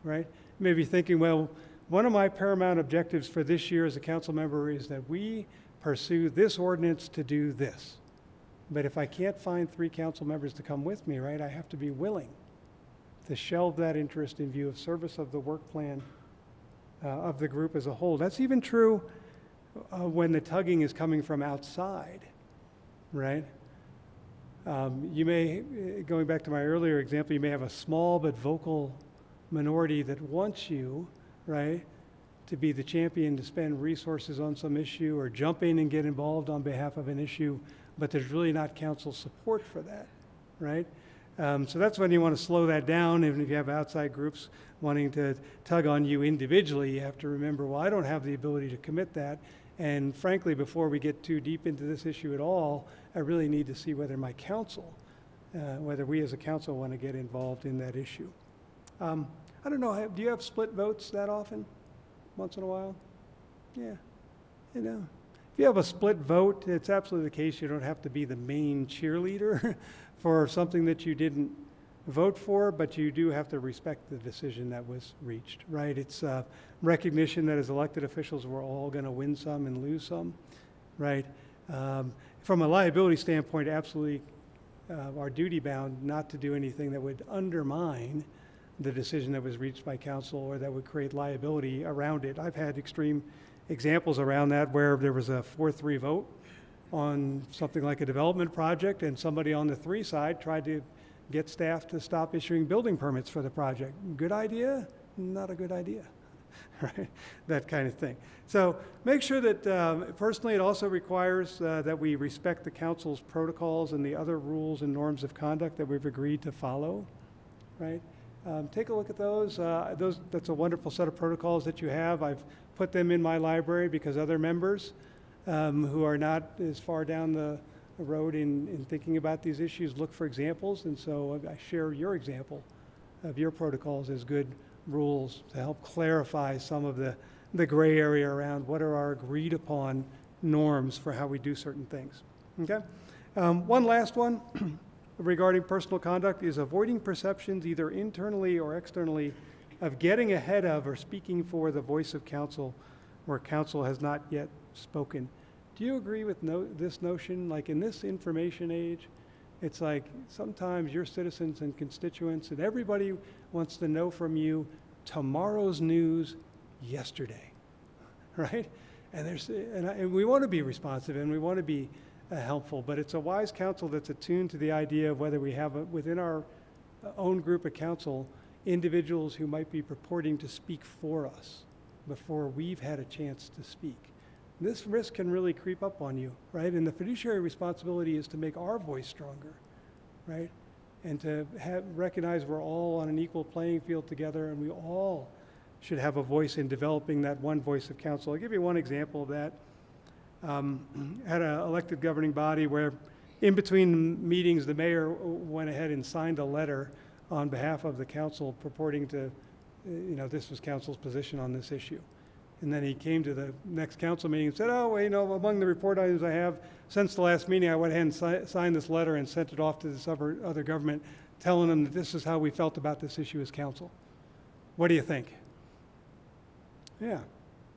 B: right? Maybe thinking, well, one of my paramount objectives for this year as a council member is that we pursue this ordinance to do this. But if I can't find 3 council members to come with me, right, I have to be willing to shelve that interest in view of service of the work plan of the group as a whole. That's even true when the tugging is coming from outside, right? You may, going back to my earlier example, you may have a small but vocal minority that wants you, right, to be the champion to spend resources on some issue or jump in and get involved on behalf of an issue, but there's really not council support for that, right? So that's when you want to slow that down. Even if you have outside groups wanting to tug on you individually, you have to remember, well, I don't have the ability to commit that. And frankly, before we get too deep into this issue at all, I really need to see whether my council, whether we as a council want to get involved in that issue. I don't know, do you have split votes that often? Once in a while? Yeah, you know. If you have a split vote, it's absolutely the case. You don't have to be the main cheerleader for something that you didn't vote for, but you do have to respect the decision that was reached, right? It's recognition that as elected officials, we're all going to win some and lose some, right? From a liability standpoint, absolutely are duty bound not to do anything that would undermine the decision that was reached by council or that would create liability around it. I've had extreme examples around that where there was a 4-3 vote on something like a development project, and somebody on the 3 side tried to get staff to stop issuing building permits for the project. Good idea? Not a good idea, right? That kind of thing. So make sure that, personally, it also requires that we respect the council's protocols and the other rules and norms of conduct that we've agreed to follow, right? Take a look at those. That's a wonderful set of protocols that you have. I've put them in my library because other members who are not as far down the road in thinking about these issues look for examples, and so I share your example of your protocols as good rules to help clarify some of the gray area around what are our agreed upon norms for how we do certain things. Okay? One last one regarding personal conduct is avoiding perceptions either internally or externally of getting ahead of or speaking for the voice of counsel where counsel has not yet spoken. Do you agree with this notion? Like in this information age, it's like sometimes your citizens and constituents and everybody wants to know from you tomorrow's news yesterday, right? And we want to be responsive and we want to be helpful, but it's a wise counsel that's attuned to the idea of whether we have within our own group of counsel individuals who might be purporting to speak for us before we've had a chance to speak. This risk can really creep up on you, right? And the fiduciary responsibility is to make our voice stronger, right? And to recognize we're all on an equal playing field together and we all should have a voice in developing that one voice of counsel. I'll give you one example of that. Had an elected governing body where in between meetings, the mayor went ahead and signed a letter on behalf of the council purporting to, this was council's position on this issue. And then he came to the next council meeting and said, oh, well, among the report items I have, since the last meeting, I went ahead and signed this letter and sent it off to this other government, telling them that this is how we felt about this issue as council. What do you think? Yeah.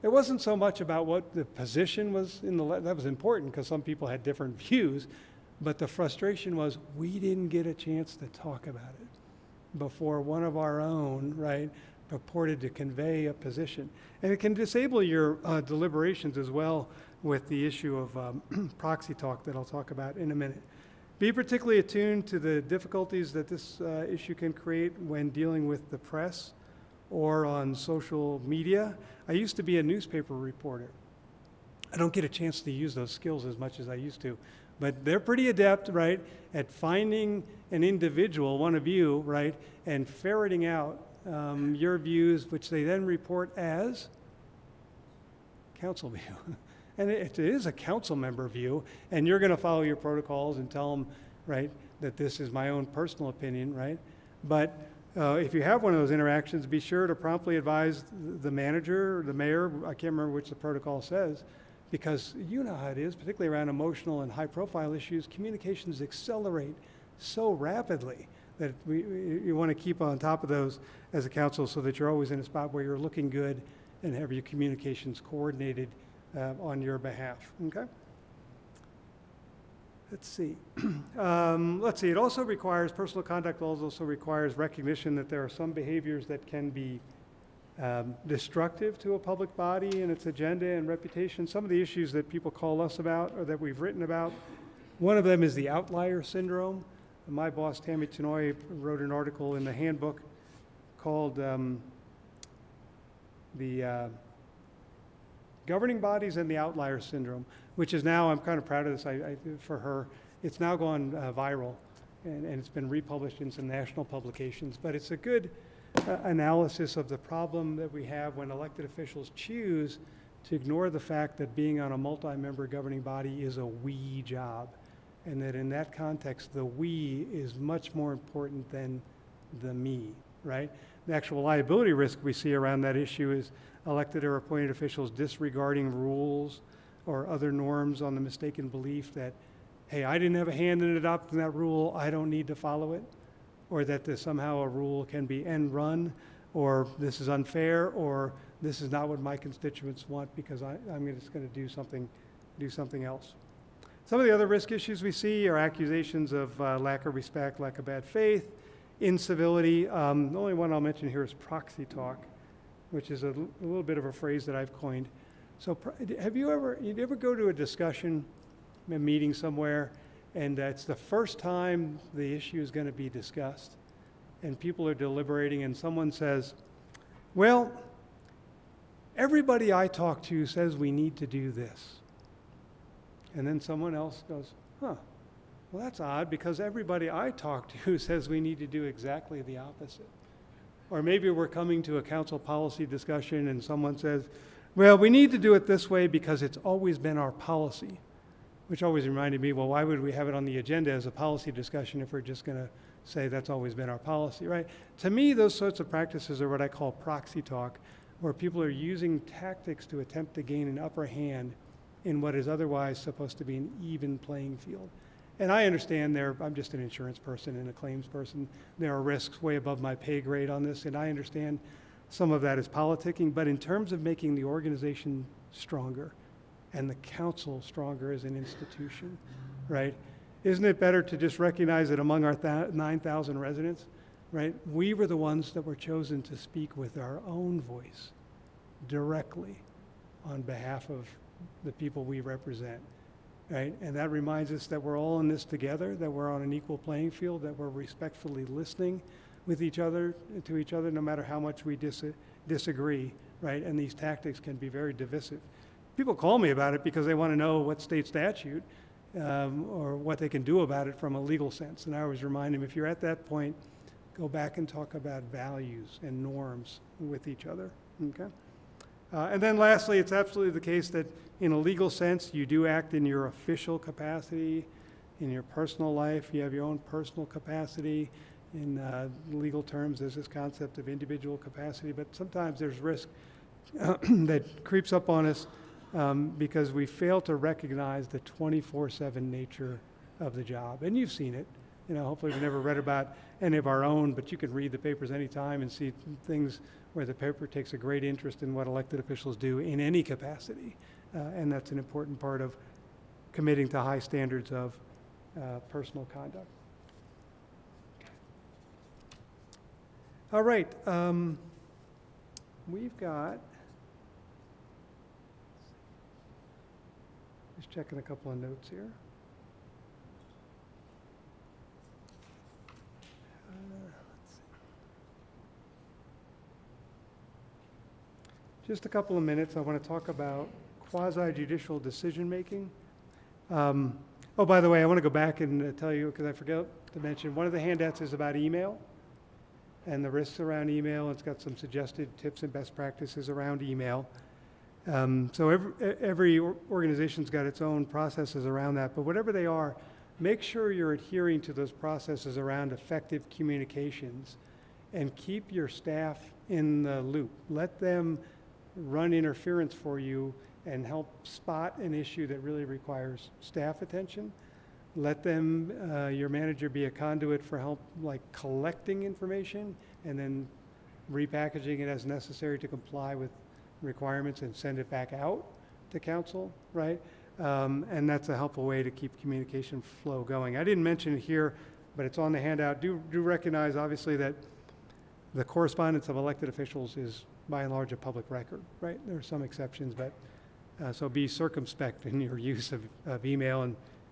B: It wasn't so much about what the position was in the letter. That was important because some people had different views, but the frustration was we didn't get a chance to talk about it before one of our own, right, purported to convey a position. And it can disable your deliberations as well with the issue of proxy talk that I'll talk about in a minute. Be particularly attuned to the difficulties that this issue can create when dealing with the press or on social media. I used to be a newspaper reporter. I don't get a chance to use those skills as much as I used to, but they're pretty adept, right, at finding an individual, one of you, right, and ferreting out your views, which they then report as council view. And it is a council member view, and you're going to follow your protocols and tell them, right, that this is my own personal opinion, right? But if you have one of those interactions, be sure to promptly advise the manager or the mayor, I can't remember which the protocol says, because you know how it is, particularly around emotional and high-profile issues, communications accelerate so rapidly that you want to keep on top of those as a council so that you're always in a spot where you're looking good and have your communications coordinated on your behalf, okay? Let's see. It also requires, personal conduct also requires recognition that there are some behaviors that can be destructive to a public body and its agenda and reputation. Some of the issues that people call us about or that we've written about, one of them is the outlier syndrome. My boss, Tammy Chenoy, wrote an article in the handbook called the Governing Bodies and the Outlier Syndrome, which is now, I'm kind of proud of this for her, it's now gone viral, and it's been republished in some national publications. But it's a good analysis of the problem that we have when elected officials choose to ignore the fact that being on a multi-member governing body is a we job, and that in that context, the we is much more important than the me, right? The actual liability risk we see around that issue is elected or appointed officials disregarding rules or other norms on the mistaken belief that, hey, I didn't have a hand in adopting that rule, I don't need to follow it, or that there's somehow a rule can be end run, or this is unfair, or this is not what my constituents want because I'm just going to do something else. Some of the other risk issues we see are accusations of lack of respect, lack of bad faith, incivility. The only one I'll mention here is proxy talk, which is a little bit of a phrase that I've coined. So you ever go to a discussion, a meeting somewhere, and it's the first time the issue is going to be discussed, and people are deliberating, and someone says, well, everybody I talk to says we need to do this. And then someone else goes, well, that's odd because everybody I talk to says we need to do exactly the opposite. Or maybe we're coming to a council policy discussion and someone says, well, we need to do it this way because it's always been our policy, which always reminded me, well, why would we have it on the agenda as a policy discussion if we're just going to say that's always been our policy, right? To me, those sorts of practices are what I call proxy talk, where people are using tactics to attempt to gain an upper hand in what is otherwise supposed to be an even playing field. And I understand I'm just an insurance person and a claims person. There are risks way above my pay grade on this, and I understand some of that is politicking, but in terms of making the organization stronger and the council stronger as an institution, right? Isn't it better to just recognize that among our 9,000 residents, right, we were the ones that were chosen to speak with our own voice directly on behalf of the people we represent, right? And that reminds us that we're all in this together, that we're on an equal playing field, that we're respectfully listening with each other, to each other, no matter how much we disagree, right? And these tactics can be very divisive. People call me about it because they want to know what state statute or what they can do about it from a legal sense. And I always remind them, if you're at that point, go back and talk about values and norms with each other, okay? And then lastly, it's absolutely the case that in a legal sense, you do act in your official capacity, in your personal life, you have your own personal capacity. In legal terms, there's this concept of individual capacity, but sometimes there's risk that creeps up on us because we fail to recognize the 24/7 nature of the job. And you've seen it. You know, hopefully we've never read about any of our own, but you can read the papers anytime and see things where the paper takes a great interest in what elected officials do in any capacity. And that's an important part of committing to high standards of personal conduct. All right, we've got, just checking a couple of notes here. Just a couple of minutes, I want to talk about quasi-judicial decision-making. Oh, by the way, I want to go back and tell you, because I forgot to mention, one of the handouts is about email and the risks around email. It's got some suggested tips and best practices around email. So every organization's got its own processes around that, but whatever they are, make sure you're adhering to those processes around effective communications and keep your staff in the loop. Let them run interference for you and help spot an issue that really requires staff attention. Let them, your manager, be a conduit for help, like collecting information and then repackaging it as necessary to comply with requirements and send it back out to council, right? And that's a helpful way to keep communication flow going. I didn't mention it here, but it's on the handout. Do recognize, obviously, that the correspondence of elected officials is by and large a public record, right? There are some exceptions, but so be circumspect in your use of email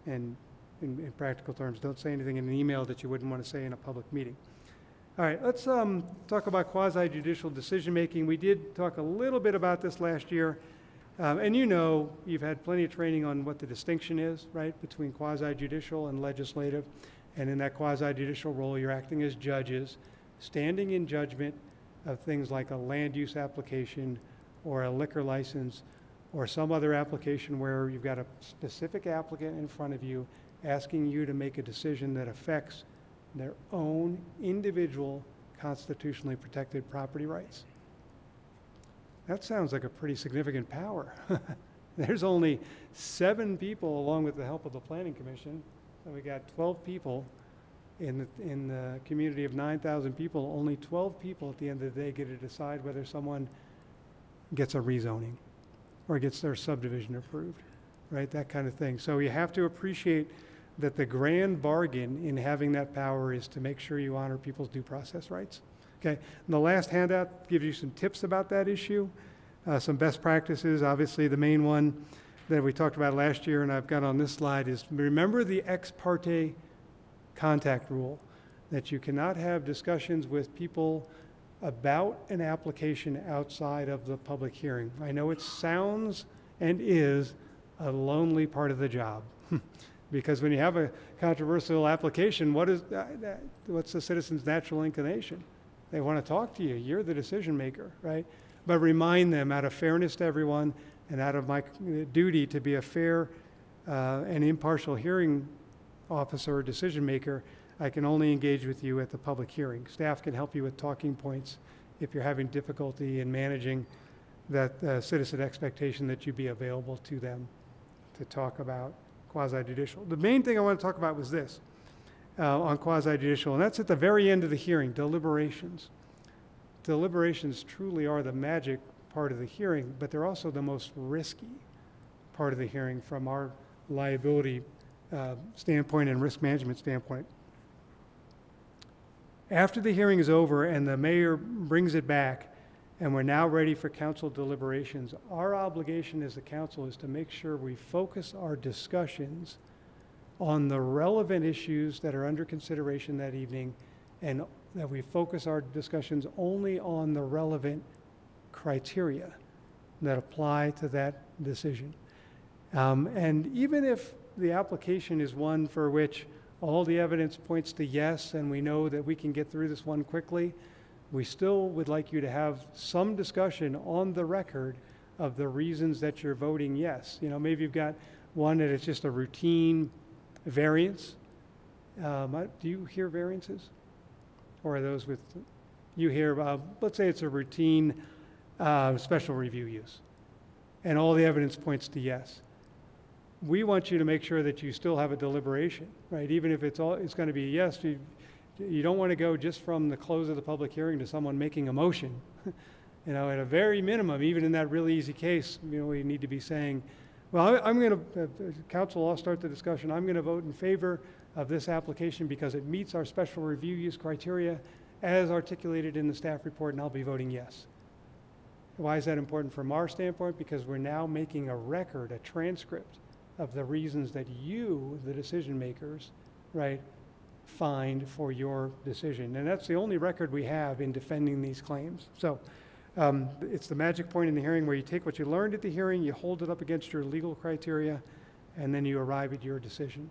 B: and in practical terms. Don't say anything in an email that you wouldn't want to say in a public meeting. All right, let's talk about quasi-judicial decision-making. We did talk a little bit about this last year, and you know, you've had plenty of training on what the distinction is, right, between quasi-judicial and legislative. And in that quasi-judicial role, you're acting as judges, standing in judgment of things like a land use application or a liquor license or some other application where you've got a specific applicant in front of you asking you to make a decision that affects their own individual constitutionally protected property rights. That sounds like a pretty significant power, There's only 7 people, along with the help of the Planning Commission. So we got 12 people in the community of 9,000 people. Only 12 people at the end of the day get to decide whether someone gets a rezoning or gets their subdivision approved, right? That kind of thing. So you have to appreciate that the grand bargain in having that power is to make sure you honor people's due process rights. Okay, and the last handout gives you some tips about that issue, some best practices. Obviously, the main one that we talked about last year, and I've got on this slide, is remember the ex parte contact rule, that you cannot have discussions with people about an application outside of the public hearing. I know it sounds and is a lonely part of the job. Because when you have a controversial application, what's the citizen's natural inclination? They want to talk to you. You're the decision maker, right? But remind them, out of fairness to everyone and out of my duty to be a fair and impartial hearing officer or decision maker, I can only engage with you at the public hearing. Staff can help you with talking points if you're having difficulty in managing that citizen expectation that you be available to them to talk about quasi-judicial. The main thing I want to talk about was this on quasi-judicial, and that's at the very end of the hearing, deliberations. Deliberations truly are the magic part of the hearing, but they're also the most risky part of the hearing from our liability standpoint and risk management standpoint. After the hearing is over and the mayor brings it back, and we're now ready for council deliberations, our obligation as the council is to make sure we focus our discussions on the relevant issues that are under consideration that evening, and that we focus our discussions only on the relevant criteria that apply to that decision. And even if the application is one for which all the evidence points to yes, and we know that we can get through this one quickly, we still would like you to have some discussion on the record of the reasons that you're voting yes. You know, maybe you've got one that is just a routine variance. Do you hear variances? Or are those with, you hear, let's say it's a routine special review use, and all the evidence points to yes. We want you to make sure that you still have a deliberation, right? Even if it's going to be yes, you don't want to go just from the close of the public hearing to someone making a motion. You know, at a very minimum, even in that really easy case, you know, we need to be saying, well, I'm going to, council, I'll start the discussion. I'm going to vote in favor of this application because it meets our special review use criteria as articulated in the staff report, and I'll be voting yes. Why is that important from our standpoint? Because we're now making a record, a transcript of the reasons that you, the decision makers, right, find for your decision. And that's the only record we have in defending these claims. So it's the magic point in the hearing where you take what you learned at the hearing, you hold it up against your legal criteria, and then you arrive at your decision.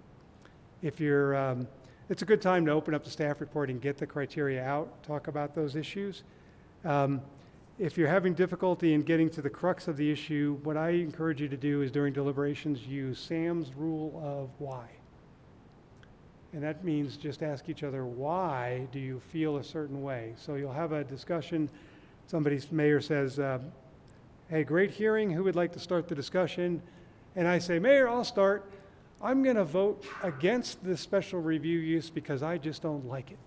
B: If you're, it's a good time to open up the staff report and get the criteria out, talk about those issues. If you're having difficulty in getting to the crux of the issue, what I encourage you to do is during deliberations, use Sam's rule of why. And that means just ask each other, why do you feel a certain way? So you'll have a discussion. Somebody's mayor says, hey, great hearing. Who would like to start the discussion? And I say, Mayor, I'll start. I'm going to vote against this special review use because I just don't like it.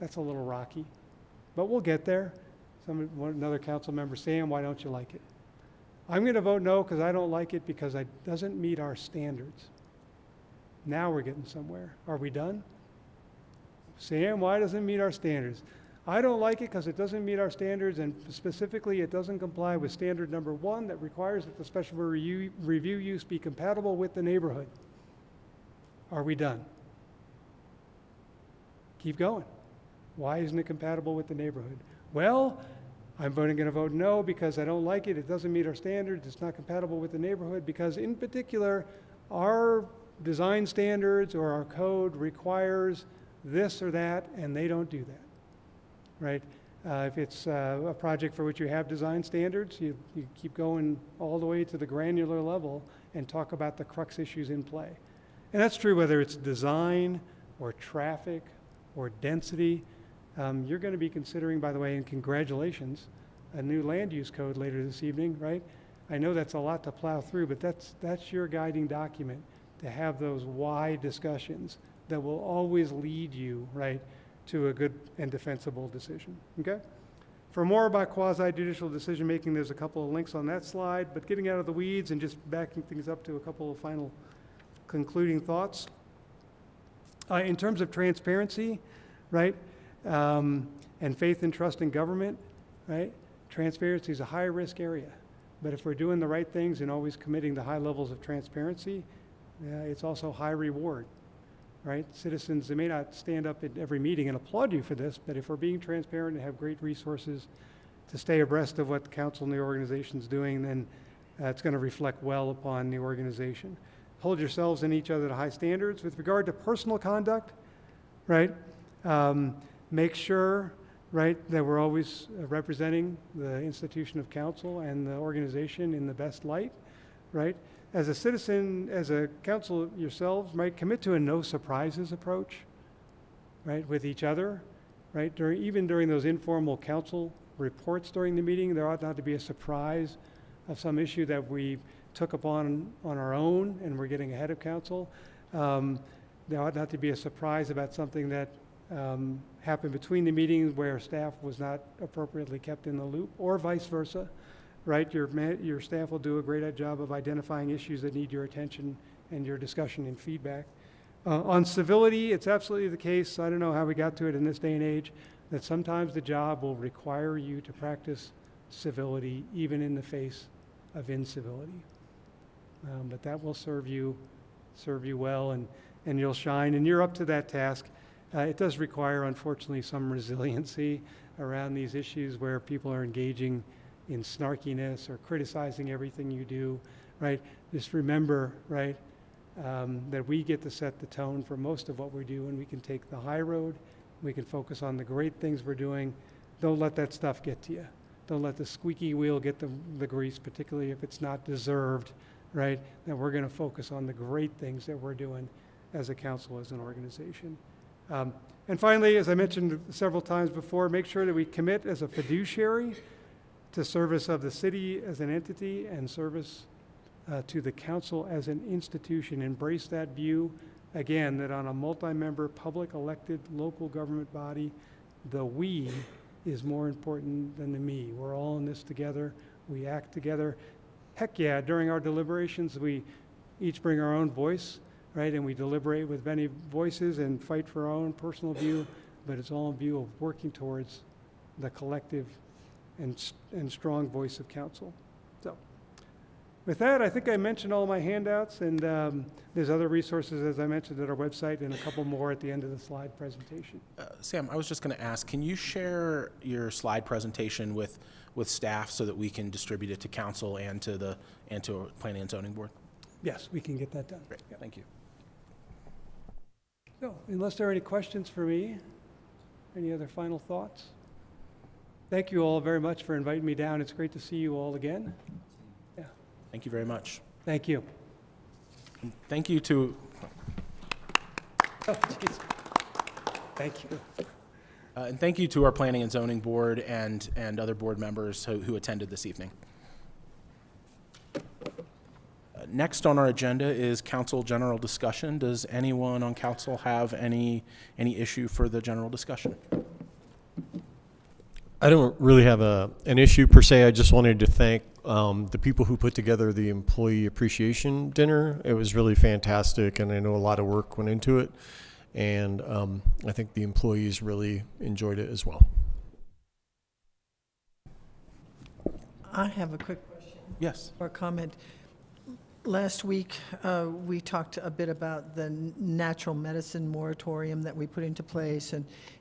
B: That's a little rocky, but we'll get there. Another council member, Sam, why don't you like it? I'm going to vote no because I don't like it because it doesn't meet our standards. Now we're getting somewhere. Are we done? Sam, why doesn't it meet our standards? I don't like it because it doesn't meet our standards, and specifically it doesn't comply with standard number 1 that requires that the special review use be compatible with the neighborhood. Are we done? Keep going. Why isn't it compatible with the neighborhood? Well, I'm going to vote no because I don't like it. It doesn't meet our standards. It's not compatible with the neighborhood because, in particular, our design standards or our code requires this or that, and they don't do that, right? If it's a project for which you have design standards, you keep going all the way to the granular level and talk about the crux issues in play. And that's true whether it's design or traffic or density. You're going to be considering, by the way, and congratulations, a new land use code later this evening, right? I know that's a lot to plow through, but that's your guiding document, to have those why discussions that will always lead you, right, to a good and defensible decision, okay? For more about quasi-judicial decision-making, there's a couple of links on that slide, but getting out of the weeds and just backing things up to a couple of final concluding thoughts. In terms of transparency, right, and faith and trust in government, right, transparency is a high-risk area. But if we're doing the right things and always committing to high levels of transparency, it's also high reward, right? Citizens, they may not stand up at every meeting and applaud you for this, but if we're being transparent and have great resources to stay abreast of what the council and the organization is doing, then it's going to reflect well upon the organization. Hold yourselves and each other to high standards. With regard to personal conduct, right, make sure, right, that we're always representing the institution of council and the organization in the best light, right? As a citizen, as a council yourselves, right, commit to a no surprises approach, right, with each other, right? Even during those informal council reports during the meeting, there ought not to be a surprise of some issue that we took upon on our own and we're getting ahead of council. There ought not to be a surprise about something that happened between the meetings where staff was not appropriately kept in the loop, or vice versa, right? Your staff will do a great job of identifying issues that need your attention and your discussion and feedback. On civility, it's absolutely the case, I don't know how we got to it in this day and age, that sometimes the job will require you to practice civility even in the face of incivility. But that will serve you well, and you'll shine, and you're up to that task. It does require, unfortunately, some resiliency around these issues where people are engaging in snarkiness or criticizing everything you do, right? Just remember, right, that we get to set the tone for most of what we do, and we can take the high road. We can focus on the great things we're doing. Don't let that stuff get to you. Don't let the squeaky wheel get the grease, particularly if it's not deserved, right? That we're going to focus on the great things that we're doing as a council, as an organization. And finally, as I mentioned several times before, make sure that we commit as a fiduciary to service of the city as an entity and service to the council as an institution. Embrace that view, again, that on a multi-member, public elected local government body, the we is more important than the me. We're all in this together. We act together. Heck yeah, during our deliberations, we each bring our own voice, right? And we deliberate with many voices and fight for our own personal view, but it's all in view of working towards the collective and strong voice of council. So with that, I think I mentioned all my handouts, and there's other resources, as I mentioned, at our website, and a couple more at the end of the slide presentation.
A: Sam, I was just going to ask, can you share your slide presentation with staff so that we can distribute it to council and to Planning and Zoning Board?
B: Yes, we can get that done.
A: Great,
B: Yeah.
A: thank you.
B: So, unless there are any questions for me, any other final thoughts? Thank you all very much for inviting me down. It's great to see you all again. Yeah,
A: Thank you very much.
B: thank you.
A: And thank you to,
B: Oh, jeez. Thank you.
A: and thank you to our Planning and Zoning Board and other board members who attended this evening. Next on our agenda is council general discussion. Does anyone on council have any issue for the general discussion?
G: I don't really have an issue per se. I just wanted to thank the people who put together the employee appreciation dinner. It was really fantastic, and I know a lot of work went into it. And I think the employees really enjoyed it as well.
D: I have a quick question
A: Yes.
D: or comment. Last week, we talked a bit about the natural medicine moratorium that we put into place,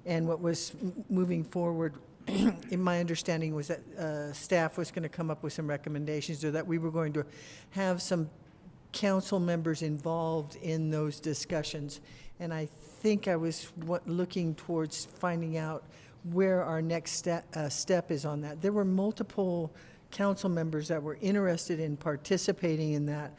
D: and what was moving forward. In my understanding was that staff was going to come up with some recommendations, or that we were going to have some council members involved in those discussions. And I think I was looking towards finding out where our next step is on that. There were multiple council members that were interested in participating in that.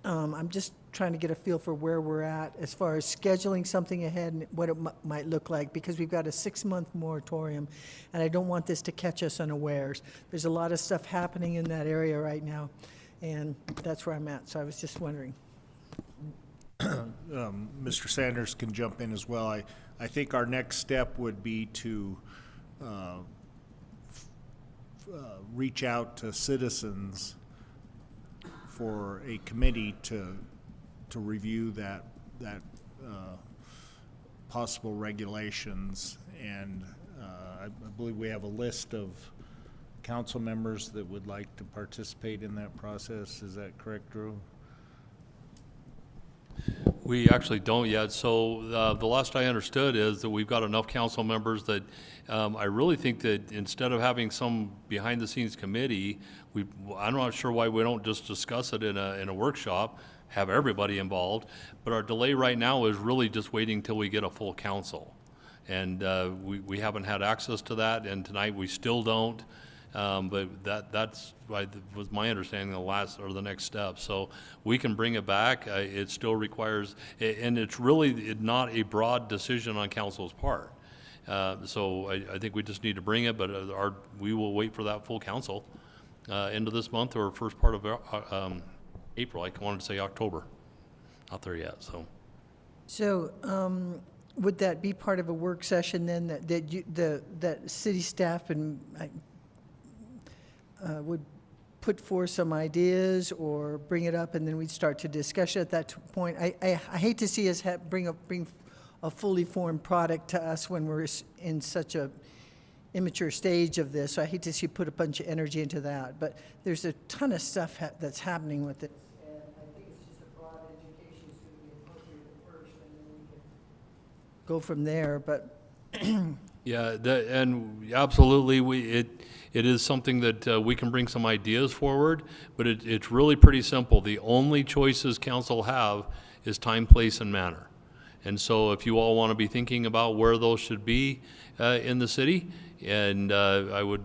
D: I'm just trying to get a feel for where we're at as far as scheduling something ahead and what it might look like, because we've got a 6-month moratorium, and I don't want this to catch us unawares. There's a lot of stuff happening in that area right now, and that's where I'm at, so I was just wondering.
E: Mr. Sanders can jump in as well. I think our next step would be to reach out to citizens for a committee to review that possible regulations. And I believe we have a list of council members that would like to participate in that process. Is that correct, Drew?
C: We actually don't yet. So the last I understood is that we've got enough council members that I really think that instead of having some behind-the-scenes committee, I'm not sure why we don't just discuss it in a workshop, have everybody involved. But our delay right now is really just waiting till we get a full council. And we haven't had access to that, and tonight we still don't. But that's was my understanding the next step. So we can bring it back. It still requires, and it's really not a broad decision on council's part. So I think we just need to bring it, but we will wait for that full council end of this month or first part of April. I wanted to say October. Not there yet.
D: So, would that be part of a work session then, that city staff and would put forth some ideas or bring it up, and then we'd start to discuss it at that point? I hate to see us bring a fully formed product to us when we're in such a immature stage of this. So I hate to see you put a bunch of energy into that. But there's a ton of stuff that's happening with it. And I think it's just a broad education is going to be appropriate at first, and then we can go from there. But
C: Yeah, and absolutely, it is something that we can bring some ideas forward, but it's really pretty simple. The only choices council have is time, place, and manner. And so if you all want to be thinking about where those should be in the city, and I would,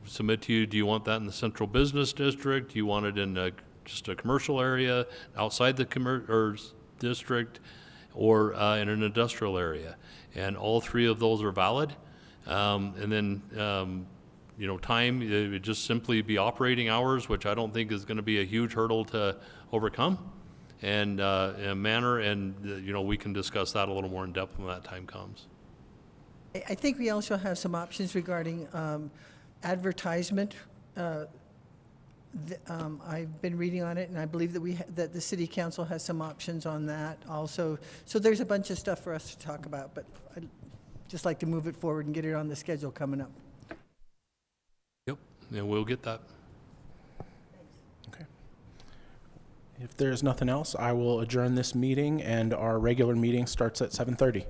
C: submit to you, do you want that in the central business district? Do you want it in just a commercial area outside the district, or in an industrial area? And all three of those are valid. And then, time, it would just simply be operating hours, which I don't think is going to be a huge hurdle to overcome. And manner, and we can discuss that a little more in depth when that time comes.
D: I think we also have some options regarding advertisement. I've been reading on it, and I believe that the city council has some options on that also. So there's a bunch of stuff for us to talk about, but I'd just like to move it forward and get it on the schedule coming up.
C: Yep, and we'll get that.
A: Okay. If there's nothing else, I will adjourn this meeting, and our regular meeting starts at 7:30.